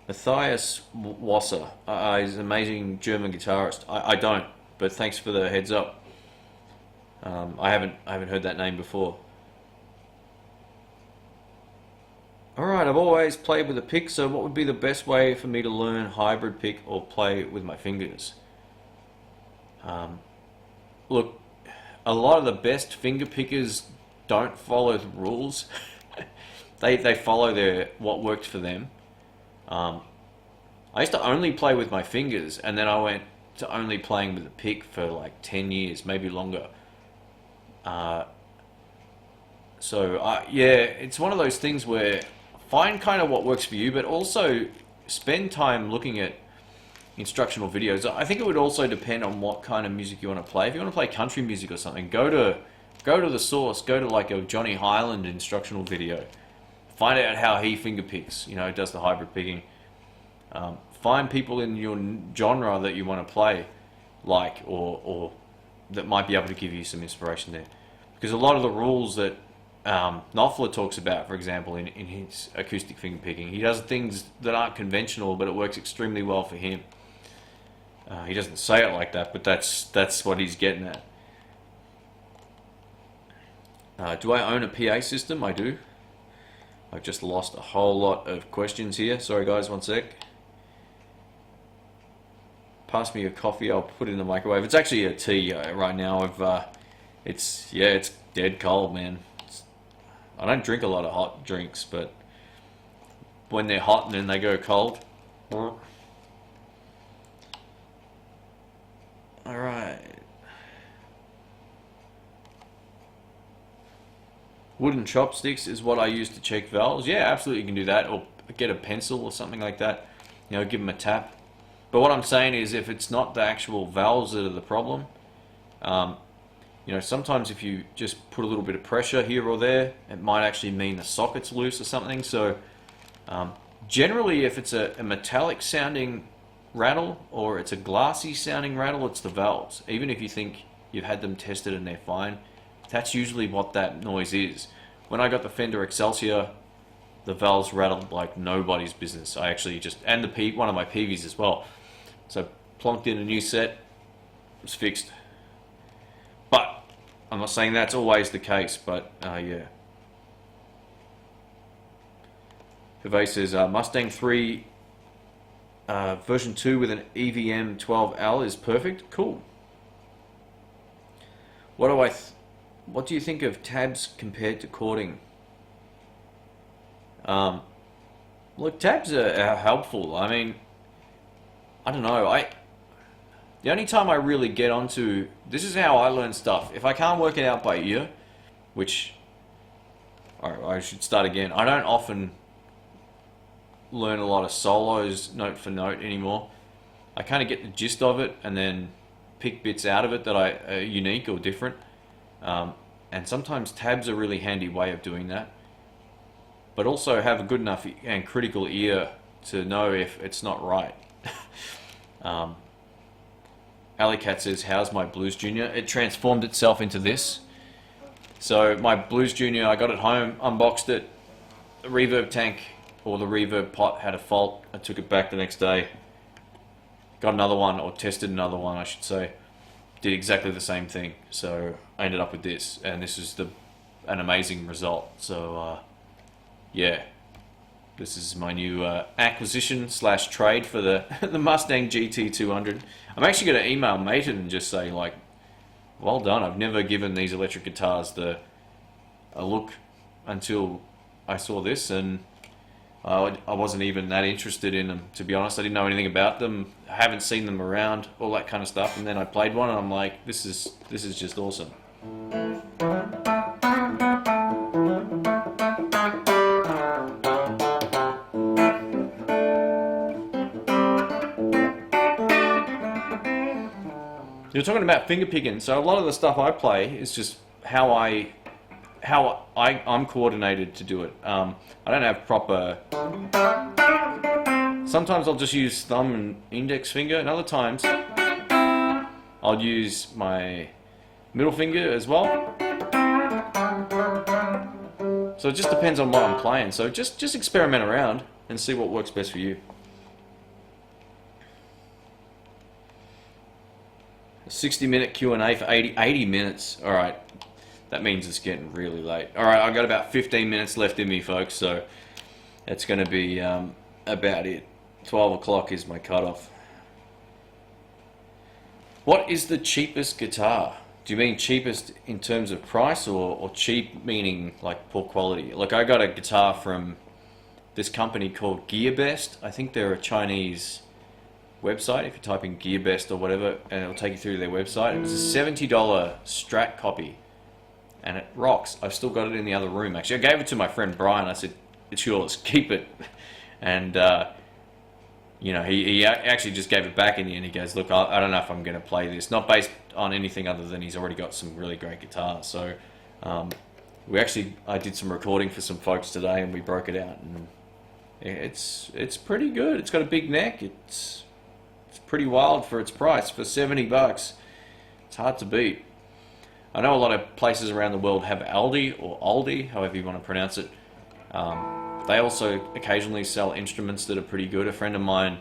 Matthias Wasser? He's an amazing German guitarist. I don't, but thanks for the heads up. I haven't heard that name before. Alright, I've always played with a pick, so what would be the best way for me to learn hybrid pick or play with my fingers? Look, a lot of the best finger pickers don't follow the rules. They follow what worked for them. I used to only play with my fingers, and then I went to only playing with a pick for like 10 years, maybe longer. Yeah, it's one of those things where find kind of what works for you, but also spend time looking at instructional videos. I think it would also depend on what kind of music you want to play. If you want to play country music or something, go to the source, go to like a Johnny Highland instructional video. Find out how he finger picks, does the hybrid picking. Find people in your genre that you want to play, like, or that might be able to give you some inspiration there. Because a lot of the rules that Knopfler talks about, for example, in his acoustic finger picking, he does things that aren't conventional, but it works extremely well for him. He doesn't say it like that, but that's what he's getting at. Do I own a PA system? I do. I've just lost a whole lot of questions here. Sorry guys, one sec. Pass me a coffee, I'll put it in the microwave. It's actually a tea right now. It's dead cold, man. I don't drink a lot of hot drinks, but when they're hot and then they go cold. Alright. Wooden chopsticks is what I use to check valves. Yeah, absolutely you can do that. Or get a pencil or something like that. Give them a tap. But what I'm saying is if it's not the actual valves that are the problem, sometimes if you just put a little bit of pressure here or there, it might actually mean the socket's loose or something. So generally if it's a metallic sounding rattle or it's a glassy sounding rattle, it's the valves. Even if you think you've had them tested and they're fine, that's usually what that noise is. When I got the Fender Excelsior, the valves rattled like nobody's business. I actually and one of my Peavies as well. So plonked in a new set, it was fixed. But I'm not saying that's always the case, but yeah. Hervé says Mustang 3 version 2 with an EVM 12L is perfect. Cool. What do you think of tabs compared to chording? Look, tabs are helpful. I mean, I don't know. The only time I really get onto, this is how I learn stuff. If I can't work it out by ear, which, alright, I should start again. I don't often learn a lot of solos note for note anymore. I kind of get the gist of it and then pick bits out of it that are unique or different. And sometimes tabs are a really handy way of doing that. But also have a good enough and critical ear to know if it's not right. Alley Cat says, how's my Blues Junior? It transformed itself into this. So my Blues Junior, I got it home, unboxed it. The reverb tank or the reverb pot had a fault. I took it back the next day. Got another one, or tested another one I should say. Did exactly the same thing. So I ended up with this, and this is an amazing result. So yeah, this is my new acquisition / trade for the the Mustang GT200. I'm actually going to email Maton and just say like, well done. I've never given these electric guitars a look until I saw this, and I wasn't even that interested in them, to be honest. I didn't know anything about them. I haven't seen them around, all that kind of stuff. And then I played one, and I'm like, this is just awesome. You're talking about finger picking, so a lot of the stuff I play is just how I'm coordinated to do it. I don't have proper. Sometimes I'll just use thumb and index finger, and other times I'll use my middle finger as well. So it just depends on what I'm playing. So just experiment around and see what works best for you. A 60-minute Q&A for 80 minutes. All right. That means it's getting really late. All right, I've got about 15 minutes left in me, folks. So It's going to be about it. 12 o'clock is my cutoff. What is the cheapest guitar? Do you mean cheapest in terms of price, or cheap meaning like poor quality? Like, I got a guitar from this company called GearBest. I think they're a Chinese website. If you type in GearBest or whatever, and it'll take you through their website. It was a $70 Strat copy, and it rocks. I've still got it in the other room. Actually, I gave it to my friend Brian. I said, "It's yours. Keep it." And you know, he actually just gave it back in the end. He goes, "Look, I don't know if I'm going to play this." Not based on anything other than he's already got some really great guitars. So I did some recording for some folks today, and we broke it out, and it's pretty good. It's got a big neck. It's pretty wild for its price. For $70, it's hard to beat. I know a lot of places around the world have Aldi or Aldi, however you want to pronounce it. They also occasionally sell instruments that are pretty good. A friend of mine,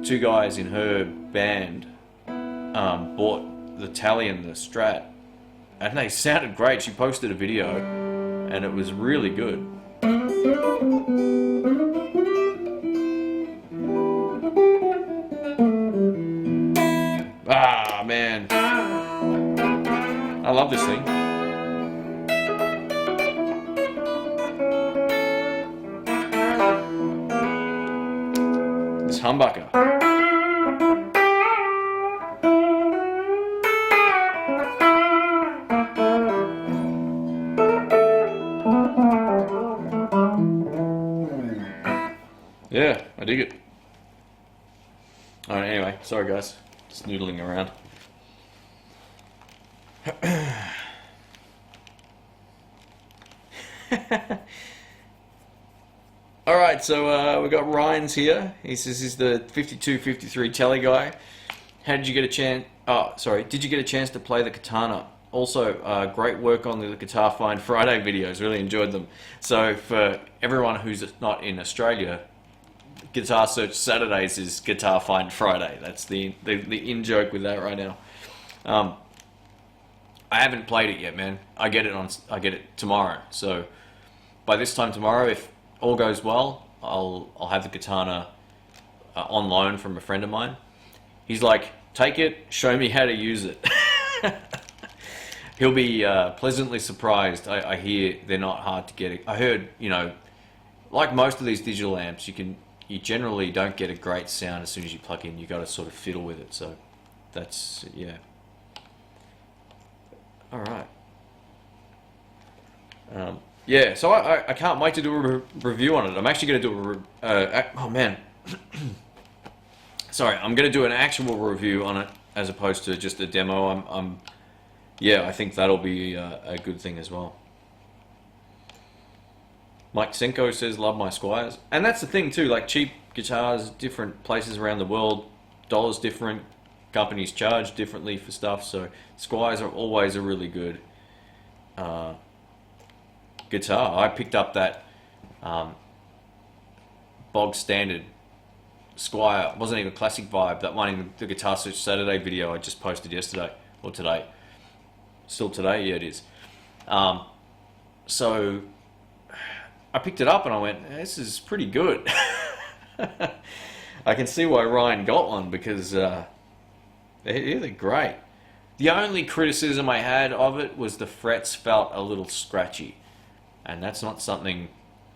two guys in her band, bought the Talion, the Strat, and they sounded great. She posted a video, and it was really good. Ah, man. I love this thing. This humbucker. Yeah, I dig it. Alright, anyway, sorry guys. Just noodling around. Alright, so we got Ryan's here. He says he's the 52-53 Telly guy. How did you get a chance? Oh, sorry. Did you get a chance to play the Katana? Also, great work on the Guitar Find Friday videos. Really enjoyed them. So for everyone who's not in Australia, Guitar Search Saturdays is Guitar Find Friday. That's the in-joke with that right now. I haven't played it yet, man. I get it tomorrow. So by this time tomorrow, if all goes well, I'll have the Katana on loan from a friend of mine. He's like, take it, show me how to use it. He'll be pleasantly surprised. I hear they're not hard to get. I heard, you know, like most of these digital amps, you generally don't get a great sound as soon as you plug in. You got to sort of fiddle with it. So that's, yeah. All right. Yeah, so I can't wait to do a review on it. I'm actually going to do oh man. Sorry, I'm going to do an actual review on it as opposed to just a demo. Yeah, I think that'll be a good thing as well. Mike Senko says, love my Squiers. And that's the thing too, like cheap guitars, different places around the world, dollars different, companies charge differently for stuff, so Squiers are always a really good guitar. I picked up that bog standard Squier, it wasn't even a classic vibe, that one in the Guitar Search Saturday video I just posted yesterday, or today. Still today, yeah it is. So I picked it up and I went, this is pretty good. I can see why Ryan got one, because they're great. The only criticism I had of it was the frets felt a little scratchy, and that's not something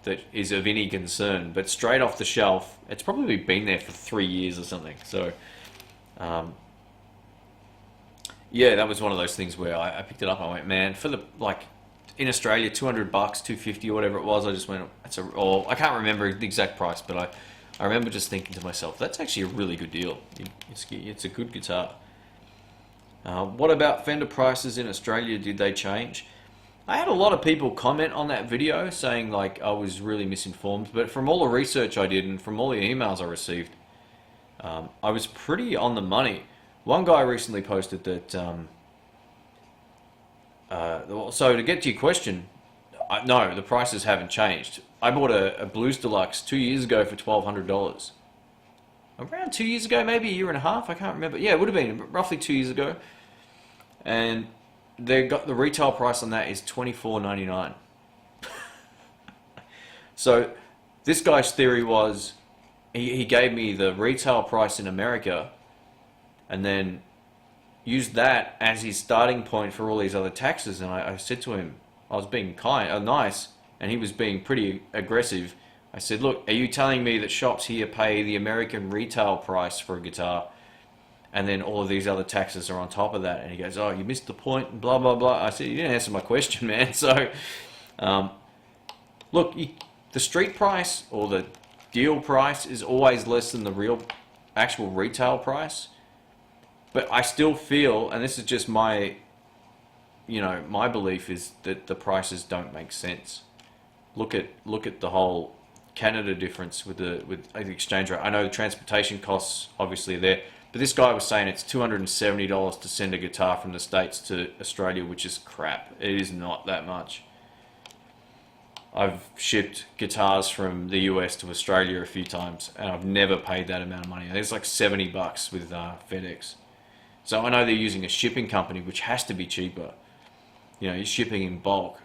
that is of any concern, but straight off the shelf, it's probably been there for 3 years or something. So yeah, that was one of those things where I picked it up and I went, man, for the, like, in Australia, $200, $250 or whatever it was, I just went, I can't remember the exact price, but I remember just thinking to myself, that's actually a really good deal. It's a good guitar. What about Fender prices in Australia? Did they change? I had a lot of people comment on that video saying like I was really misinformed, but from all the research I did and from all the emails I received, I was pretty on the money. One guy recently posted that, so to get to your question, no, the prices haven't changed. I bought a Blues Deluxe 2 years ago for $1,200. Around 2 years ago, maybe a year and a half, I can't remember. Yeah, it would have been roughly 2 years ago. And they got the retail price on that is $24.99. So this guy's theory was he gave me the retail price in America and then used that as his starting point for all these other taxes. And I said to him, I was being nice, and he was being pretty aggressive. I said, look, are you telling me that shops here pay the American retail price for a guitar and then all of these other taxes are on top of that? And he goes, oh, you missed the point, and blah, blah, blah. I said, you didn't answer my question, man. So, look, the street price or the deal price is always less than the real actual retail price. But I still feel, and this is just my, my belief, is that the prices don't make sense. Look at the whole Canada difference with the exchange rate. I know the transportation costs obviously are there, but this guy was saying it's $270 to send a guitar from the States to Australia, which is crap. It is not that much. I've shipped guitars from the US to Australia a few times, and I've never paid that amount of money. It's like $70 with FedEx. So I know they're using a shipping company, which has to be cheaper. You're shipping in bulk.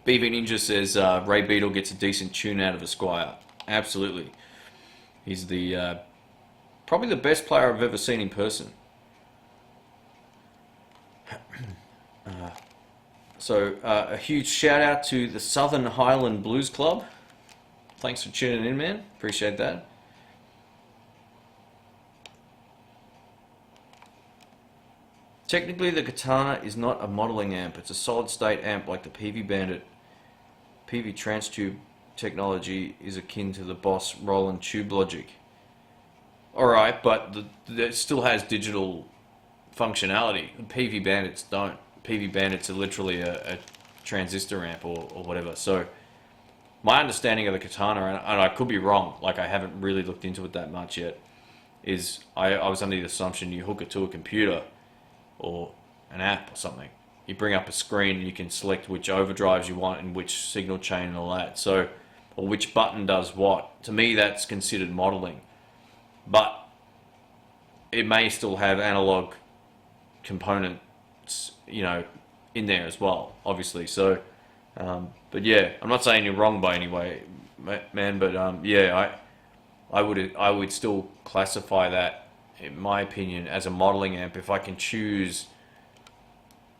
BV Ninja says Ray Beadle gets a decent tune out of Esquire. Absolutely. He's the probably the best player I've ever seen in person. So a huge shout out to the Southern Highland Blues Club. Thanks for tuning in, man. Appreciate that. Technically, the Katana is not a modeling amp. It's a solid-state amp like the PV Bandit. PV Transtube technology is akin to the Boss Roland Tube Logic. Alright, but it still has digital functionality. PV Bandits don't. PV Bandits are literally a transistor amp or whatever. So, my understanding of the Katana, and I could be wrong, like I haven't really looked into it that much yet, is I was under the assumption you hook it to a computer or an app or something. You bring up a screen and you can select which overdrives you want and which signal chain and all that. So, or which button does what. To me, that's considered modeling. But it may still have analog components, in there as well, obviously. So, but yeah, I'm not saying you're wrong by any way, man. But yeah, I would still classify that, in my opinion, as a modeling amp if I can choose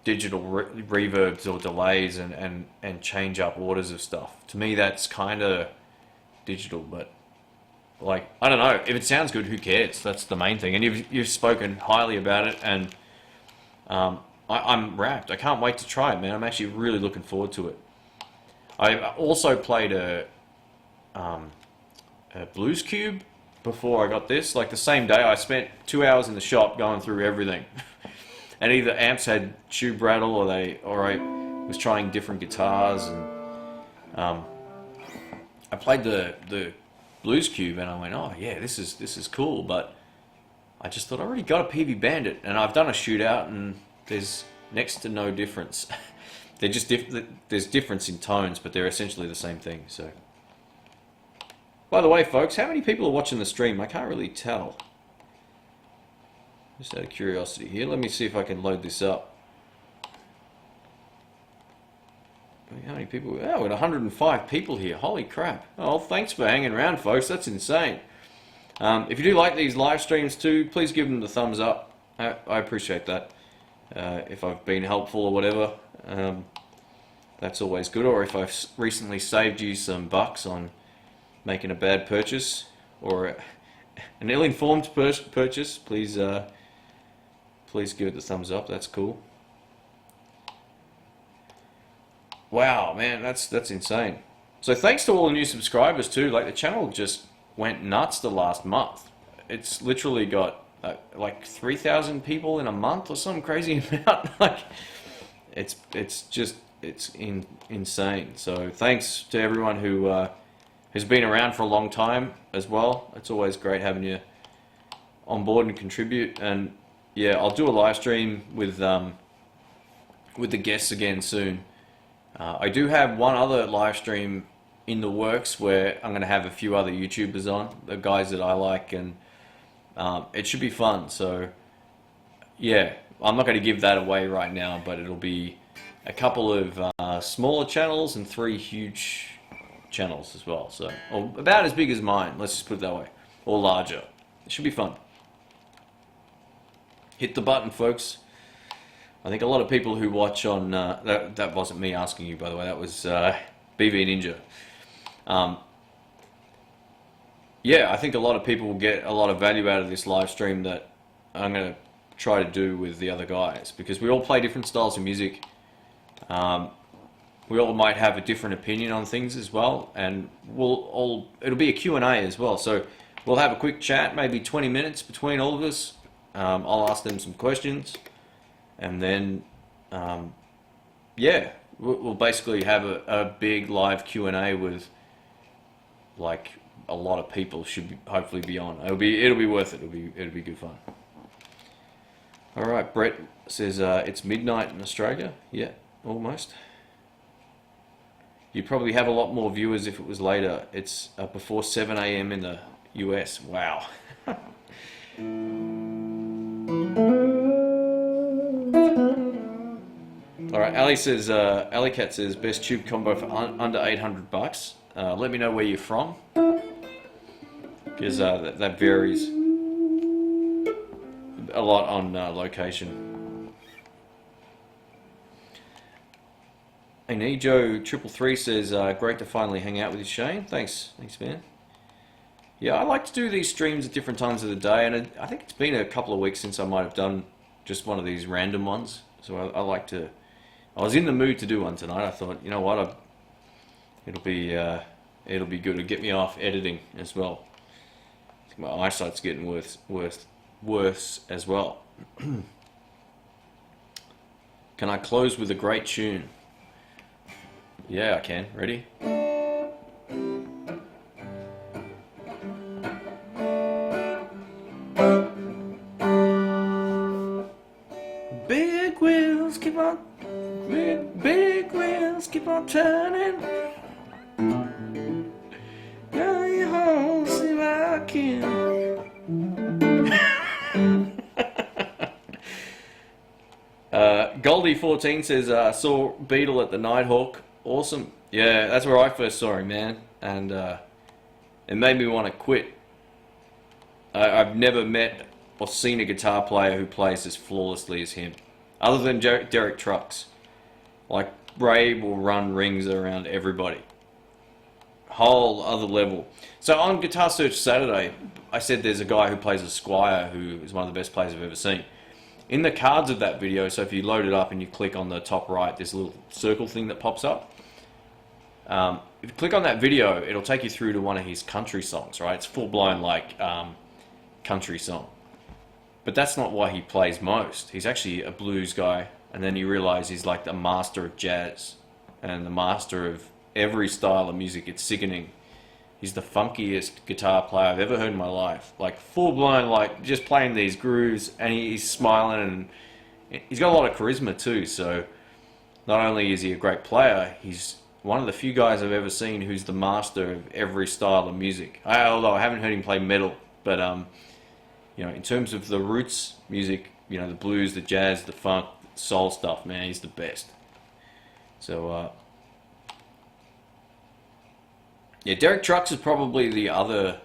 digital reverbs or delays and change up orders of stuff. To me, that's kind of digital, but like, I don't know. If it sounds good, who cares? That's the main thing. And you've spoken highly about it, and I'm rapt. I can't wait to try it, man. I'm actually really looking forward to it. I also played a Blues Cube before I got this. Like the same day, I spent 2 hours in the shop going through everything. And either amps had tube rattle, or I was trying different guitars, and I played the Blues Cube, and I went, oh yeah, this is cool. But I just thought I already got a PV Bandit, and I've done a shootout, and there's next to no difference. They're just there's difference in tones, but they're essentially the same thing. So, by the way, folks, how many people are watching the stream? I can't really tell. Just out of curiosity here, let me see if I can load this up. How many people? Oh, we're at 105 people here. Holy crap. Oh, thanks for hanging around, folks. That's insane. If you do like these live streams too, please give them the thumbs up. I appreciate that. If I've been helpful or whatever, that's always good. Or if I've recently saved you some bucks on making a bad purchase or an ill-informed purchase, please give it the thumbs up. That's cool. Wow, man, that's insane. So thanks to all the new subscribers too. Like, the channel just went nuts the last month. It's literally got like 3,000 people in a month or some crazy amount. Like, it's insane. So thanks to everyone who has been around for a long time as well. It's always great having you on board and contribute. And yeah, I'll do a live stream with the guests again soon. I do have one other live stream in the works where I'm going to have a few other YouTubers on, the guys that I like, and it should be fun. So yeah, I'm not going to give that away right now, but it'll be a couple of smaller channels and 3 huge channels as well. So, or about as big as mine, let's just put it that way, or larger. It should be fun. Hit the button, folks. I think a lot of people who watch on that wasn't me asking you, by the way. That was BV Ninja. Yeah, I think a lot of people will get a lot of value out of this live stream that I'm going to try to do with the other guys, because we all play different styles of music. We all might have a different opinion on things as well, and it'll be a Q&A as well. So we'll have a quick chat, maybe 20 minutes between all of us. I'll ask them some questions, and then yeah, we'll basically have a big live Q&A with like a lot of people. Hopefully be on. It'll be worth it. It'll be good fun. All right, Brett says it's midnight in Australia. Yeah, almost. You'd probably have a lot more viewers if it was later. It's before 7 a.m. in the US. Wow. All right, Ali says, Ali Cat says, best tube combo for under $800. Let me know where you're from, because that varies a lot on location. And Ejo333 says, great to finally hang out with you, Shane. Thanks, man. Yeah, I like to do these streams at different times of the day, and I think it's been a couple of weeks since I might have done just one of these random ones. So I like to. I was in the mood to do one tonight. I thought, you know what, it'll be good to get me off editing as well. I think my eyesight's getting worse as well. Can I close with a great tune? Yeah, I can. Ready? Big wheels keep on turning. Now you home, see if I can. Goldie14 says, saw Beetle at the Nighthawk. Awesome. Yeah, that's where I first saw him, man. And it made me want to quit. I've never met or seen a guitar player who plays as flawlessly as him. Other than Derek Trucks. Like, Ray will run rings around everybody. Whole other level. So on Guitar Search Saturday, I said there's a guy who plays a Squire who is one of the best players I've ever seen. In the cards of that video, so if you load it up and you click on the top right, there's a little circle thing that pops up. If you click on that video, it'll take you through to one of his country songs, right? It's full-blown, like, country song. But that's not why he plays most. He's actually a blues guy, and then you realize he's like the master of jazz and the master of every style of music. It's sickening. He's the funkiest guitar player I've ever heard in my life. Like, full-blown, like, just playing these grooves, and he's smiling, and he's got a lot of charisma too. So not only is he a great player, he's one of the few guys I've ever seen who's the master of every style of music. Although I haven't heard him play metal, but you know, in terms of the roots music, you know, the blues, the jazz, the funk, the soul stuff, man, he's the best. So yeah, Derek Trucks is probably the other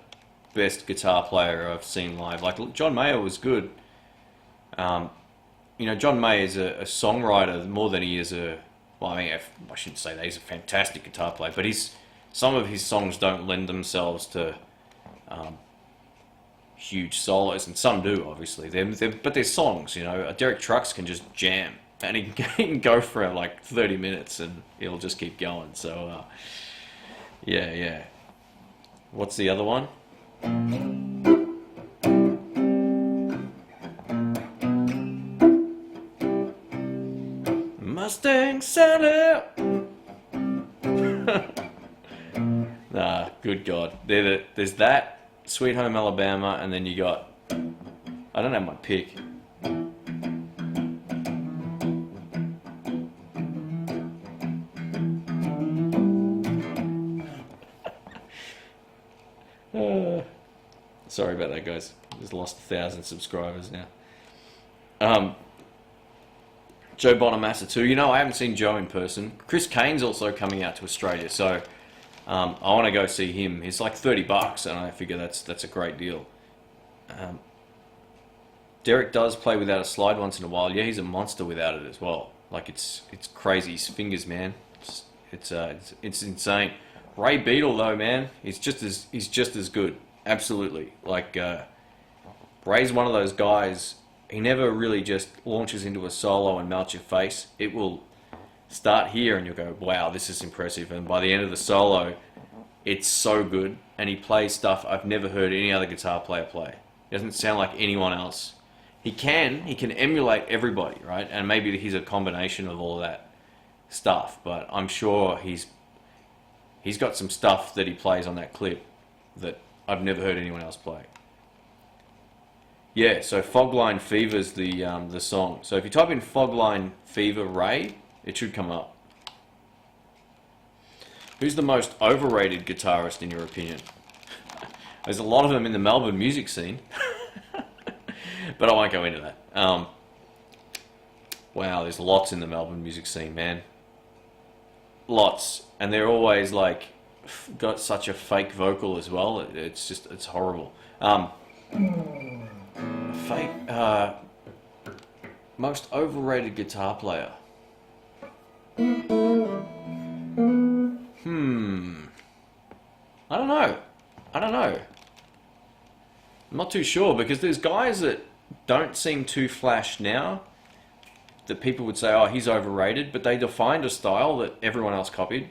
best guitar player I've seen live. Like, John Mayer was good. You know, John Mayer is a songwriter more than he is a... Well, I mean, I shouldn't say that. He's a fantastic guitar player, but some of his songs don't lend themselves to huge solos, and some do, obviously. But they're songs, you know. Derek Trucks can just jam, and he can go for like 30 minutes, and he'll just keep going. So, yeah. What's the other one? Mustang Sally. Nah, good God. There's that, Sweet Home Alabama, and then you got... I don't have my pick. Sorry about that, guys. Just lost 1,000 subscribers now. Joe Bonamassa too. You know, I haven't seen Joe in person. Chris Kane's also coming out to Australia, so I want to go see him. It's like $30, and I figure that's a great deal. Derek does play without a slide once in a while. Yeah, he's a monster without it as well. Like it's crazy. His fingers, man. It's insane. Ray Beadle though, man, he's just as good. Absolutely. Like Ray's one of those guys. He never really just launches into a solo and melts your face. It will start here and you'll go, wow, this is impressive. And by the end of the solo, it's so good. And he plays stuff I've never heard any other guitar player play. He doesn't sound like anyone else. He can emulate everybody, right? And maybe he's a combination of all of that stuff. But I'm sure he's got some stuff that he plays on that clip that I've never heard anyone else play. Yeah, so Fogline Fever's the song. So if you type in Fogline Fever Ray, it should come up. Who's the most overrated guitarist in your opinion? There's a lot of them in the Melbourne music scene, but I won't go into that. Wow, there's lots in the Melbourne music scene, man. Lots, and they're always like got such a fake vocal as well. It's horrible. Fake most overrated guitar player. I don't know. I'm not too sure because there's guys that don't seem too flash now that people would say, oh, he's overrated, but they defined a style that everyone else copied.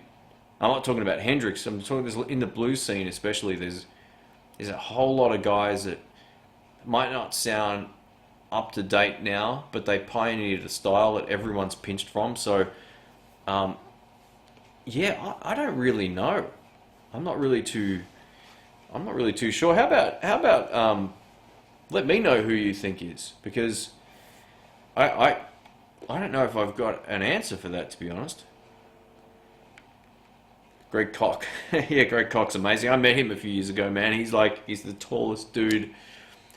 I'm not talking about Hendrix. I'm talking in the blues scene especially. There's a whole lot of guys that might not sound up to date now, but they pioneered a style that everyone's pinched from. So, yeah, I don't really know. I'm not really too sure. How about let me know who you think is, because I don't know if I've got an answer for that, to be honest. Greg Koch. Yeah, Greg Koch's amazing. I met him a few years ago, man. He's the tallest dude.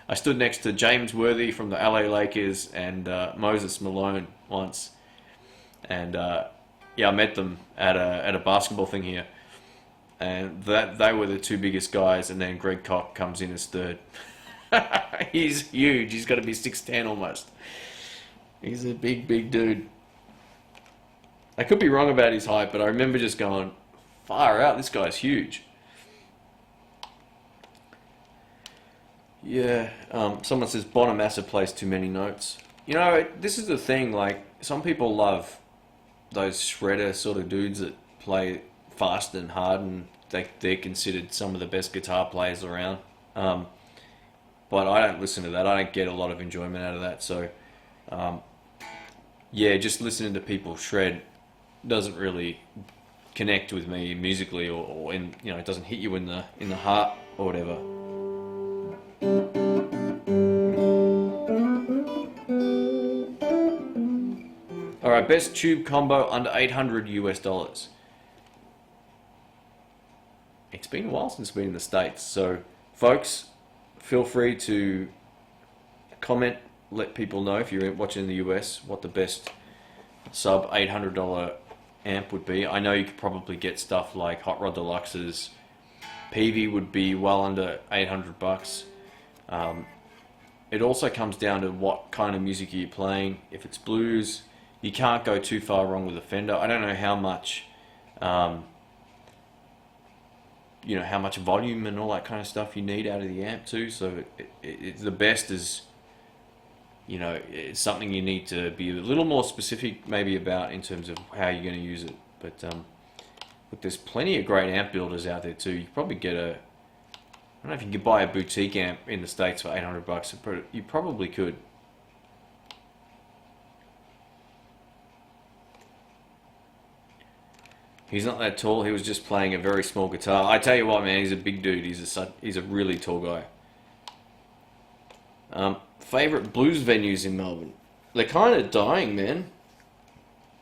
I stood next to James Worthy from the LA Lakers and Moses Malone once. And yeah, I met them at a basketball thing here. And they were the two biggest guys, and then Greg Koch comes in as third. He's huge. He's got to be 6'10" almost. He's a big dude. I could be wrong about his height, but I remember just going, far out, this guy's huge. Yeah, someone says Bonamassa plays too many notes. You know, this is the thing, like, some people love those shredder sort of dudes that play fast and hard, and they're considered some of the best guitar players around. But I don't listen to that. I don't get a lot of enjoyment out of that. So, yeah, just listening to people shred doesn't really connect with me musically, or in, you know, it doesn't hit you in the heart or whatever. All right, best tube combo under $800 US. It's been a while since we've been in the States, so folks, feel free to comment, let people know if you're watching in the US what the best sub $800 amp would be. I know you could probably get stuff like Hot Rod Deluxe's. Peavey would be well under $800. It also comes down to what kind of music you're playing. If it's blues, you can't go too far wrong with a Fender. I don't know how much, you know, how much volume and all that kind of stuff you need out of the amp too. So it's the best is, you know, it's something you need to be a little more specific maybe about in terms of how you're going to use it. But look, there's plenty of great amp builders out there too. You could probably get I don't know if you could buy a boutique amp in the States for $800. You probably could. He's not that tall. He was just playing a very small guitar. I tell you what, man, he's a big dude. He's a really tall guy. Favorite blues venues in Melbourne? They're kind of dying, man.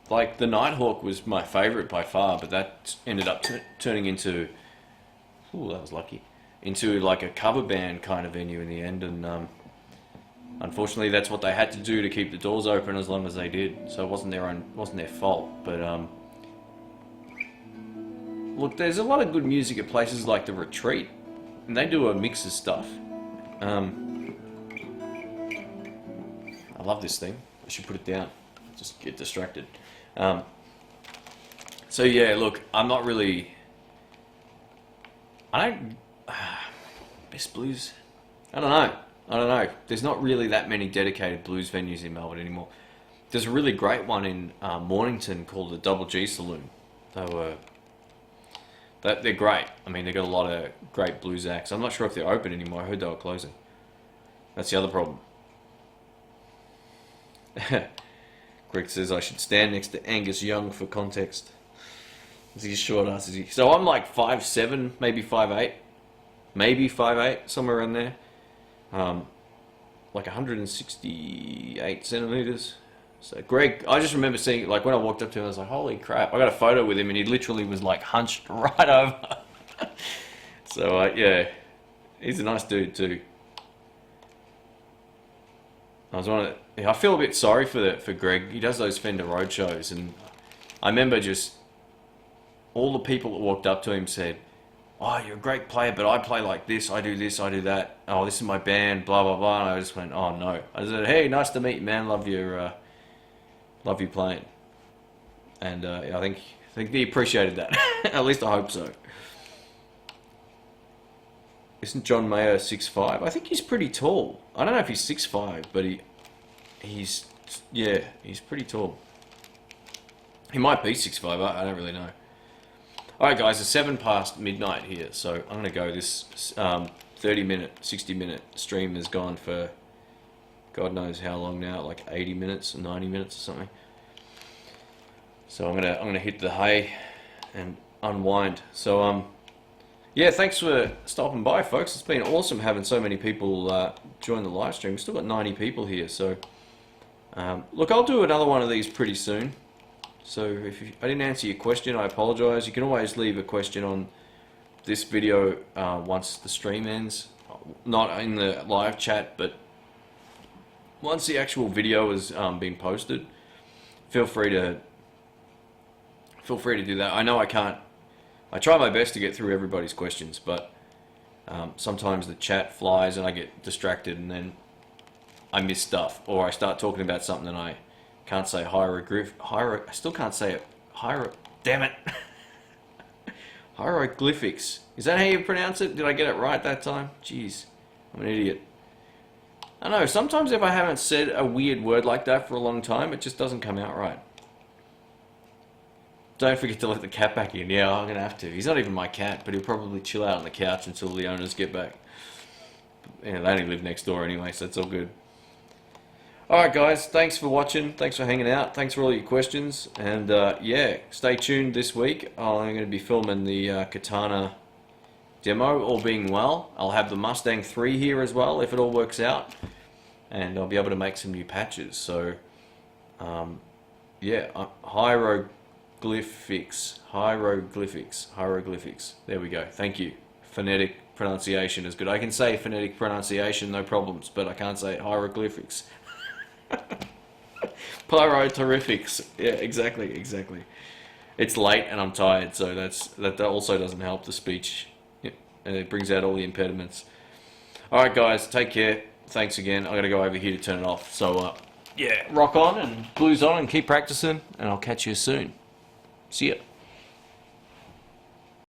Like the Nighthawk was my favorite by far, but that ended up turning into, ooh, that was lucky, into like a cover band kind of venue in the end. And Unfortunately, that's what they had to do to keep the doors open as long as they did. So it wasn't their fault. But look, there's a lot of good music at places like the Retreat, and they do a mix of stuff. I love this thing. I should put it down. Just get distracted. So yeah, look, I'm not really. I don't. Best blues. I don't know. There's not really that many dedicated blues venues in Melbourne anymore. There's a really great one in Mornington called the Double G Saloon. They're great. I mean, they got a lot of great blues acts. I'm not sure if they're open anymore. I heard they were closing. That's the other problem. Greg says I should stand next to Angus Young for context. Is he a short ass? Is he? So I'm like 5'7", maybe 5'8", maybe 5'8", somewhere around there. Like 168 centimeters. So Greg, I just remember seeing, like when I walked up to him, I was like, holy crap. I got a photo with him and he literally was like hunched right over. So yeah, he's a nice dude too. I feel a bit sorry for Greg. He does those Fender Road shows, and I remember just all the people that walked up to him said, oh, you're a great player, but I play like this, I do that. Oh, this is my band, blah, blah, blah. And I just went, oh, no. I said, hey, nice to meet you, man. Love you playing. And I think he appreciated that. At least I hope so. Isn't John Mayer 6'5"? I think he's pretty tall. I don't know if he's 6'5", but he's pretty tall. He might be 6'5", I don't really know. Alright guys, it's 7 past midnight here, so I'm going to go. This 30-minute, 60-minute stream has gone for God knows how long now, like 80 minutes, 90 minutes or something. So I'm gonna hit the hay and unwind. So yeah, thanks for stopping by, folks. It's been awesome having so many people join the live stream. We've still got 90 people here, so look, I'll do another one of these pretty soon. So if I didn't answer your question, I apologize. You can always leave a question on this video once the stream ends. Not in the live chat, but once the actual video has been posted, feel free to do that. I know I can't. I try my best to get through everybody's questions, but sometimes the chat flies and I get distracted and then I miss stuff, or I start talking about something and I can't say I still can't say it. Damn it. Hieroglyphics. Is that how you pronounce it? Did I get it right that time? Jeez, I'm an idiot. I know, sometimes if I haven't said a weird word like that for a long time, it just doesn't come out right. Don't forget to let the cat back in. Yeah, I'm going to have to. He's not even my cat, but he'll probably chill out on the couch until the owners get back. Yeah, they only live next door anyway, so it's all good. Alright guys, thanks for watching, thanks for hanging out, thanks for all your questions, and yeah, stay tuned this week. I'm going to be filming the Katana demo, all being well. I'll have the Mustang 3 here as well, if it all works out, and I'll be able to make some new patches. So, yeah, hieroglyphics, there we go, thank you. Phonetic pronunciation is good. I can say phonetic pronunciation, no problems, but I can't say hieroglyphics. Pyrotterrifics. Yeah, exactly. It's late and I'm tired, so that also doesn't help the speech. Yeah, and it brings out all the impediments. Alright guys, take care. Thanks again. I gotta go over here to turn it off. So yeah, rock on and blues on and keep practicing, and I'll catch you soon. See ya.